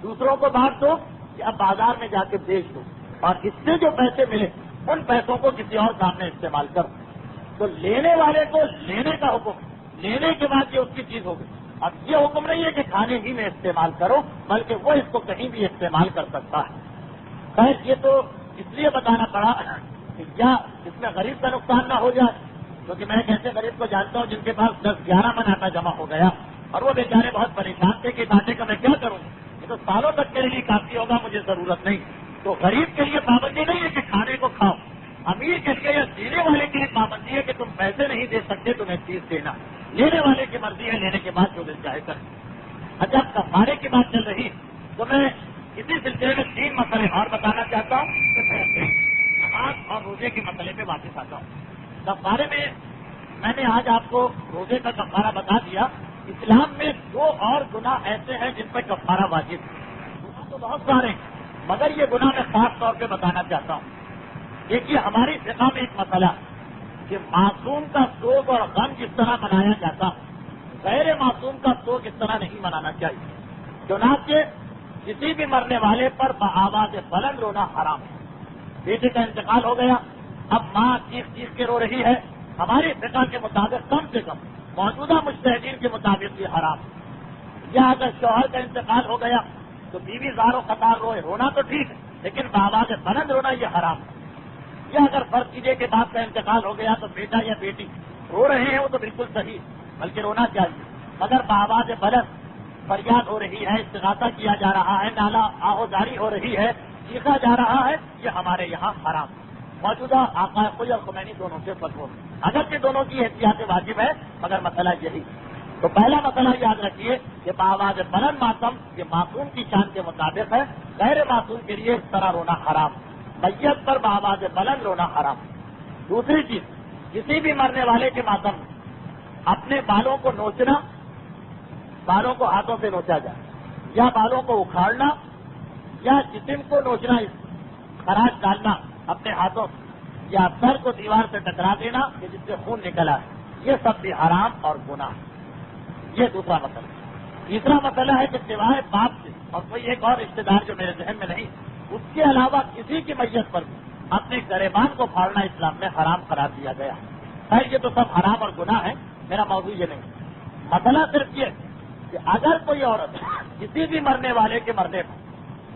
دوسروں کو بانٹ دو، کہ اب بازار میں جا کے بیچ دو، اور اس سے جو پیسے ملے ان پیسوں کو کسی اور کام میں استعمال کرو۔ تو لینے والے کو لینے کا حکم، لینے کے بعد یہ اس کی چیز ہوگی۔ اب یہ حکم نہیں ہے کہ کھانے ہی میں استعمال کرو، بلکہ وہ اس کو کہیں بھی استعمال کر سکتا ہے۔ خیر، یہ تو اس لیے بتانا پڑا کہ کیا اس میں غریب کا نقصان نہ ہو جائے، کیونکہ میں ایک ایسے غریب کو جانتا ہوں جن کے پاس 10-11 من آٹا جمع ہو گیا، اور وہ بیچارے بہت پریشان تھے کہ آٹے کا میں کیا کروں، یہ تو سالوں تک میرے لیے کافی ہوگا، مجھے ضرورت نہیں۔ تو غریب کے لیے پابندی نہیں ہے کہ کھانے کو کھاؤ، امیر کے لیے یا دینے والے کے لیے پابندی ہے کہ تم پیسے نہیں دے سکتے، تمہیں چیز دینا، لینے والے کی مرضی ہے، لینے کے بعد جو دل چاہے کر۔ اچھا، اب کفارے کی بات چل رہی تو میں اسی سلسلے میں 3 مسئلے اور بتانا چاہتا ہوں کہ نماز اور روزے کے مسئلے پہ واپس آتا ہوں۔ کفارے میں نے آج آپ کو روزے کا کفارہ بتا دیا۔ اسلام میں 2 اور گناہ ایسے ہیں جن پر کفارہ واجب ہے۔ گناہ تو بہت سارے ہیں، مگر یہ گناہ میں خاص طور پہ بتانا چاہتا ہوں۔ دیکھیے، ہماری فقہ میں ایک مسئلہ کہ معصوم کا سوگ اور غم کس طرح منایا جاتا، غیر معصوم کا سوگ اس طرح نہیں منانا چاہیے۔ چنانچہ کسی بھی مرنے والے پر بآواز بلند رونا حرام ہے۔ بیٹے کا انتقال ہو گیا، اب ماں چیخ چیخ کے رو رہی ہے، ہماری فقہ کے مطابق کم سے کم موجودہ مجتہدین کے مطابق یہ حرام ہے۔ یا اگر شوہر کا انتقال ہو گیا تو بیوی زاروں قطار روئے، رونا تو ٹھیک ہے لیکن بآواز بلند رونا یہ حرام ہے۔ یا اگر فرض کیجیے کہ باپ کا انتقال ہو گیا تو بیٹا یا بیٹی رو رہے ہیں، وہ تو بالکل صحیح، بلکہ رونا چاہیے، مگر بآواز بلند فریاد ہو رہی ہے، استغاثہ کیا جا رہا ہے، نالا آہوزاری ہو رہی ہے، چیخا جا رہا ہے، یہ ہمارے یہاں حرام ہے۔ موجودہ آقا خود اور خمینی دونوں سے فتویٰ، اگرچہ دونوں کی احتیاط واجب ہے، مگر مسئلہ یہی۔ تو پہلا مسئلہ یاد رکھیے کہ بآواز بلند ماتم یہ معصوم کی شان کے مطابق ہے، غیر معصوم کے لیے اس طرح رونا حرام، میت پر بآواز بلند رونا حرام۔ دوسری چیز، کسی بھی مرنے والے کے ماتم میں اپنے بالوں کو نوچنا، بالوں کو ہاتھوں سے نوچا جائے، یا بالوں کو اکھاڑنا، یا جسم کو نوچنا، خراش ڈالنا اپنے ہاتھوں سے، یا سر کو دیوار سے ٹکرا دینا کہ جس سے خون نکلا ہے، یہ سب بھی حرام اور گناہ ہے۔ یہ دوسرا مسئلہ۔ تیسرا مسئلہ ہے کہ سوائے باپ سے اور کوئی ایک اور رشتے دار جو میرے ذہن میں نہیں، اس کے علاوہ کسی کی میت پر اپنے گریبان کو پھاڑنا اسلام میں حرام قرار دیا گیا ہے۔ خیر، یہ تو سب حرام اور گناہ ہے، میرا موضوع یہ نہیں۔ مسئلہ صرف یہ کہ اگر کوئی عورت کسی بھی مرنے والے کے مرنے پر،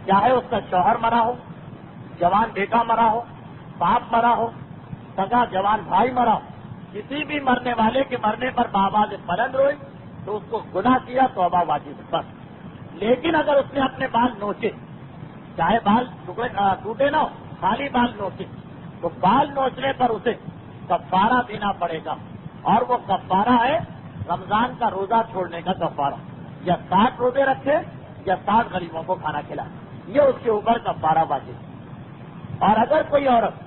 چاہے اس کا شوہر مرا ہو، جوان بیٹا مرا ہو، باپ مرا ہو، سگا جوان بھائی مرا ہو، کسی بھی مرنے والے کے مرنے پر بآواز بلند روئی تو اس کو گناہ کیا، توبہ واجب ہے بس۔ لیکن اگر اس نے اپنے بال نوچے، چاہے بال ٹوٹے نہ ہو، خالی بال نوچے، تو بال نوچنے پر اسے کفارہ دینا پڑے گا، اور وہ کفارہ ہے رمضان کا روزہ چھوڑنے کا کفارہ، یا 60 روزے رکھے یا 60 غریبوں کو کھانا کھلائے، یہ اس کے اوپر کفارہ واجب ہے۔ اور اگر کوئی عورت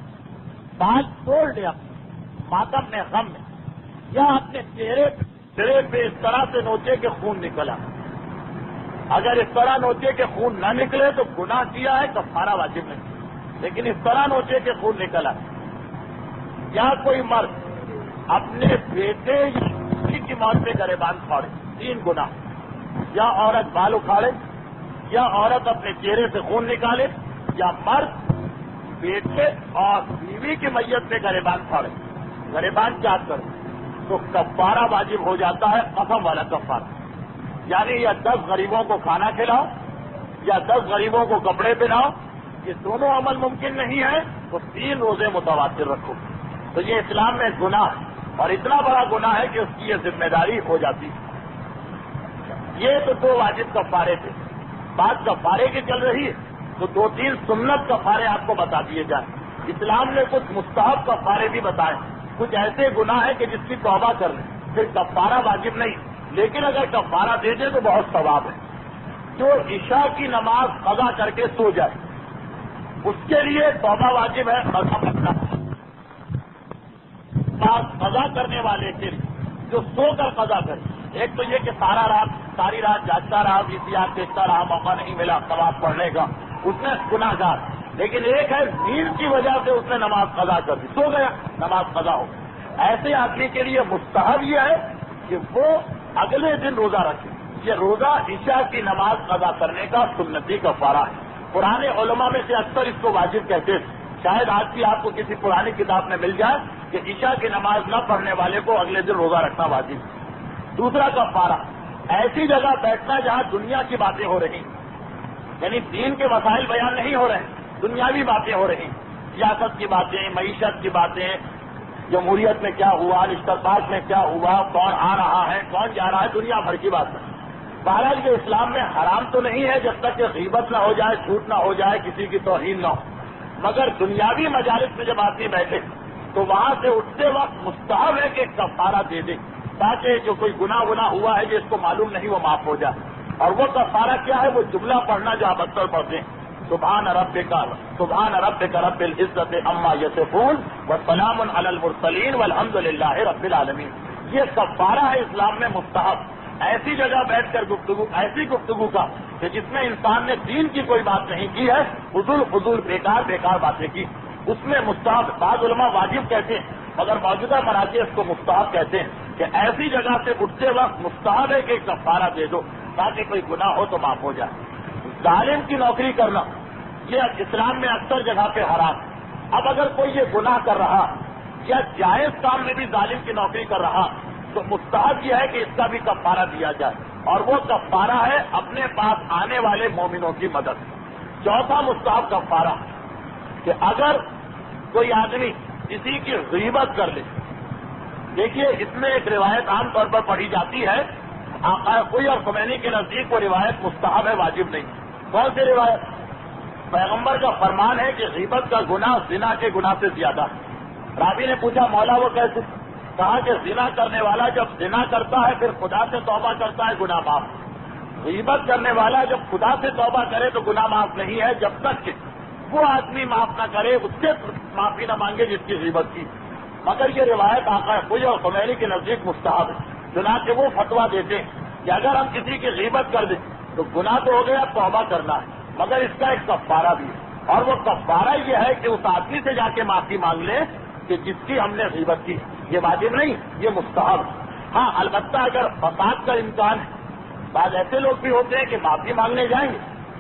بال توڑ دے اپنے ماتم میں، غم میں، یا اپنے چہرے پہ اس طرح سے نوچے کہ خون نکلا، اگر اس طرح نوچے کہ خون نہ نکلے تو گناہ کیا ہے، کفارہ واجب نہیں، لیکن اس طرح نوچے کہ خون نکلا، یا کوئی مرد اپنے بیٹے یا بیٹی کی موت پہ گریبان پھاڑے، 3 گناہ، یا عورت بال اکھاڑے، یا عورت اپنے چہرے سے خون نکالے، یا مرد بیٹے اور بیوی کی میت پہ گریبان پھاڑے، گریبان چاٹ کر، تو کفارہ واجب ہو جاتا ہے، قسم والا کفارہ، یعنی یا 10 غریبوں کو کھانا کھلاؤ یا 10 غریبوں کو کپڑے پہناؤ، یہ دونوں عمل ممکن نہیں ہے تو 3 روزے متواتر رکھو۔ تو یہ اسلام میں گناہ ہے، اور اتنا بڑا گناہ ہے کہ اس کی یہ ذمہ داری ہو جاتی ہے۔ یہ تو 2 واجب کفارے تھے، بات کفارے کی چل رہی ہے تو 2-3 سنت کفارے آپ کو بتا دیے جائیں۔ اسلام نے کچھ مستحب کفارے بھی بتائے، کچھ ایسے گناہ ہیں کہ جس کی توبہ کر لیں پھر کفارہ واجب نہیں، لیکن اگر کفارہ دے دے تو بہت ثواب ہے۔ جو عشاء کی نماز قضا کر کے سو جائے اس کے لیے توبہ واجب ہے، قضا کرنا۔ قضا کرنے والے کے لیے جو سو کر قضا کرے، ایک تو یہ کہ ساری رات جاگتا رہا، VCR دیکھتا رہا، موقع نہیں ملا ثواب پڑھنے کا، اس نے گناہ گار۔ لیکن ایک ہے نیند کی وجہ سے اس نے نماز قضا کر دی، سو گیا، نماز قضا ہو گئی۔ ایسے آدمی کے لیے مستحب یہ ہے کہ وہ اگلے دن روزہ رکھے۔ یہ روزہ عشاء کی نماز قضا کرنے کا سنتی کفارہ ہے۔ پرانے علماء میں سے اکثر اس کو واجب کہتے تھے، شاید آج بھی آپ کو کسی پرانی کتاب میں مل جائے کہ عشاء کی نماز نہ پڑھنے والے کو اگلے دن روزہ رکھنا واجب ہے۔ دوسرا کفارہ، ایسی جگہ بیٹھنا جہاں دنیا کی باتیں ہو رہی، یعنی دین کے مسائل بیان نہیں ہو رہے، دنیاوی باتیں ہو رہی، سیاست کی باتیں، معیشت کی باتیں، جمہوریت میں کیا ہوا، اشتراک میں کیا ہوا، کون آ رہا ہے کون جا رہا ہے، دنیا بھر کی باتیں۔ بہرحال یہ اسلام میں حرام تو نہیں ہے جب تک کہ غیبت نہ ہو جائے، جھوٹ نہ ہو جائے، کسی کی توہین نہ ہو، مگر دنیاوی مجالس میں جب آدمی بیٹھے تو وہاں سے اٹھتے وقت مستحب ہے کہ کفارہ دے دے، تاکہ جو کوئی گناہ ہوا ہے جو اس کو معلوم نہیں وہ معاف ہو جائے۔ اور وہ کفارہ کیا ہے؟ وہ جملہ پڑھنا جو آپ اکثر پڑھتے ہیں، سبحان ربک رب العزت عما یصفون وسلام علی المرسلین والحمد للہ رب العالمین۔ یہ کفارہ ہے اسلام میں مستحب۔ ایسی جگہ بیٹھ کر ایسی گفتگو کا کہ جس میں انسان نے دین کی کوئی بات نہیں کی ہے، فضول بیکار باتیں کی، اس میں مستحب۔ بعض علماء واجب کہتے ہیں مگر موجودہ مراجع اس کو مستحب کہتے ہیں کہ ایسی جگہ سے اٹھتے وقت مستحب ہے کہ کفارہ دے دو تاکہ کوئی گناہ ہو تو معاف ہو جائے۔ ظالم کی نوکری کرنا یہ اسلام میں اکثر جگہ پہ حرام ہے۔ اب اگر کوئی یہ گناہ کر رہا یا جائز کام میں بھی ظالم کی نوکری کر رہا تو مستحب یہ ہے کہ اس کا بھی کفارہ دیا جائے، اور وہ کفارہ ہے اپنے پاس آنے والے مومنوں کی مدد۔ چوتھا مستحب کفارہ کہ اگر کوئی آدمی کسی کی غیبت کر لے، دیکھیے اس میں ایک روایت عام طور پر پڑھی جاتی ہے، آقا کوئی اور خمینی کے نزدیک وہ روایت مستحب ہے، واجب نہیں۔ کون سی روایت؟ پیغمبر کا فرمان ہے کہ غیبت کا گناہ زنا کے گناہ سے زیادہ ہے۔ راوی نے پوچھا مولا وہ کیسے؟ کہا کہ زنا کرنے والا جب زنا کرتا ہے پھر خدا سے توبہ کرتا ہے گناہ معاف، غیبت کرنے والا جب خدا سے توبہ کرے تو گناہ معاف نہیں ہے جب تک کہ وہ آدمی معاف نہ کرے، اس سے معافی نہ مانگے جس کی غیبت کی۔ مگر یہ روایت آقا کوئی اور خمینی کے نزدیک مستحب ہے، چنانچہ وہ فتویٰ دیتے ہیں کہ اگر ہم کسی کی غیبت کر دیں تو گناہ تو ہو گیا، توبہ کرنا ہے، مگر اس کا ایک کفارہ بھی ہے، اور وہ کفارہ یہ ہے کہ اس آدمی سے جا کے معافی مانگ لیں کہ جس کی ہم نے غیبت کی۔ یہ واجب نہیں، یہ مستحب۔ ہاں البتہ اگر فساد کا امکان ہے، بعض ایسے لوگ بھی ہوتے ہیں کہ معافی مانگنے جائیں گے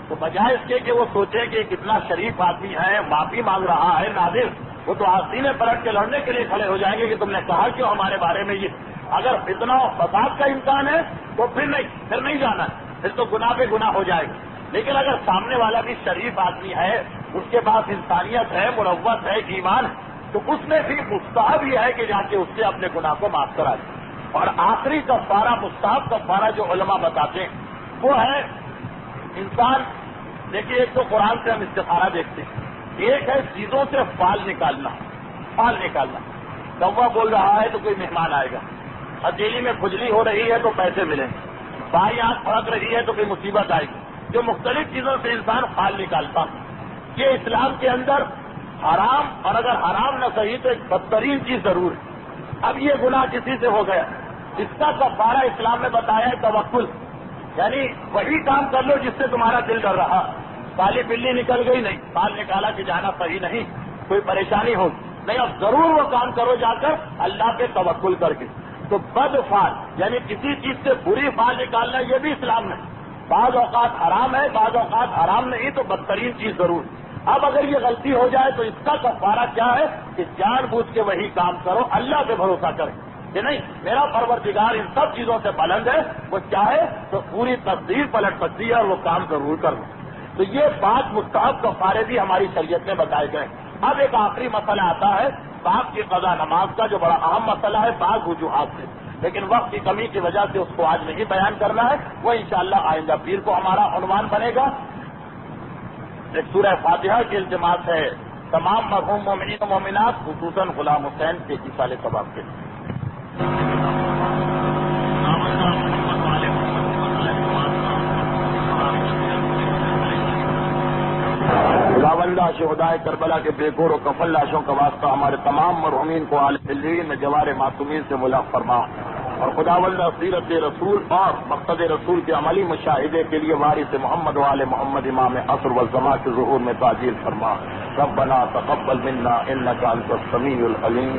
تو بجائے اس کے کہ وہ سوچیں کہ کتنا شریف آدمی ہے، معافی مانگ رہا ہے نادر، وہ تو آستینے پلٹ کے لڑنے کے لیے کھڑے ہو جائیں گے کہ تم نے کہا کیوں ہمارے بارے میں یہ۔ اگر فتنہ و فساد کا امکان ہے تو پھر نہیں جانا ہے، پھر تو گناہ پہ گناہ ہو جائے گا۔ لیکن اگر سامنے والا بھی شریف آدمی ہے، اس کے پاس انسانیت ہے، مروت ہے، ایمان ہے، تو اس میں بھی مستحب یہ ہے کہ جا کے اس سے اپنے گناہ کو معاف کرا دے۔ اور آخری کفارہ مستحب کفارہ جو علماء بتاتے ہیں وہ ہے انسان، دیکھیے ایک تو قرآن سے ہم استخارہ دیکھتے ہیں، ایک ہے چیزوں سے فال نکالنا۔ کوا بول رہا ہے تو کوئی مہمان آئے گا، ہتھیلی میں کھجلی ہو رہی ہے تو پیسے ملیں گے، بائیں آنکھ پھڑک رہی ہے تو کوئی مصیبت آئے گی، جو مختلف چیزوں سے انسان فال نکالتا، یہ اسلام کے اندر حرام، اور اگر حرام نہ صحیح تو ایک بدترین چیز ضرور ہے۔ اب یہ گناہ کسی سے ہو گیا، اس کا کفارہ اسلام میں بتایا ہے توکل، یعنی وہی کام کر لو جس سے تمہارا دل ڈر رہا. کالی بلی نکل گئی نہیں، بال نکالا کہ جانا صحیح نہیں، کوئی پریشانی ہو نہیں، اب ضرور وہ کام کرو جا کر اللہ پہ توکل کر کے. تو بد فال یعنی کسی چیز سے بری فال نکالنا یہ بھی اسلام میں بعض اوقات حرام ہے، بعض اوقات حرام نہیں، تو بدترین چیز ضرور. اب اگر یہ غلطی ہو جائے تو اس کا کفارہ کیا ہے کہ جان بوجھ کے وہی کام کرو، اللہ پہ بھروسہ کرے کہ نہیں میرا پروردگار ان سب چیزوں سے بلند ہے، وہ چاہے تو پوری تقدیر پلٹ سکتی ہے اور وہ کام ضرور کر لو. تو یہ بات مستحب کفارے بھی ہماری شریعت میں بتائے گئے. اب ایک آخری مسئلہ آتا ہے باپ کی قضا نماز کا، جو بڑا اہم مسئلہ ہے بعض وجوہات سے، لیکن وقت کی کمی کی وجہ سے اس کو آج نہیں بیان کرنا ہے، وہ انشاءاللہ آئندہ پیر کو ہمارا عنوان بنے گا. ایک سورہ فاتحہ کی التماس ہے تمام مرحوم مومنین و مومنات، خصوصاً غلام حسین کے ایصال ثواب کے لیے. خداوندہ شہدائے کربلا کے بے گور و کفن لاشوں کا واسطہ ہمارے تمام مرحومین کو عالم علیین میں جوار معصومین سے ملاق فرما، اور خداوندہ سیرت رسول اور مقصد رسول کے عملی مشاہدے کے لیے وارث محمد و آل محمد امام عصر والزمان کے ظہور میں تعجیل فرما. ربنا تقبل منا انک انت السمیع العلیم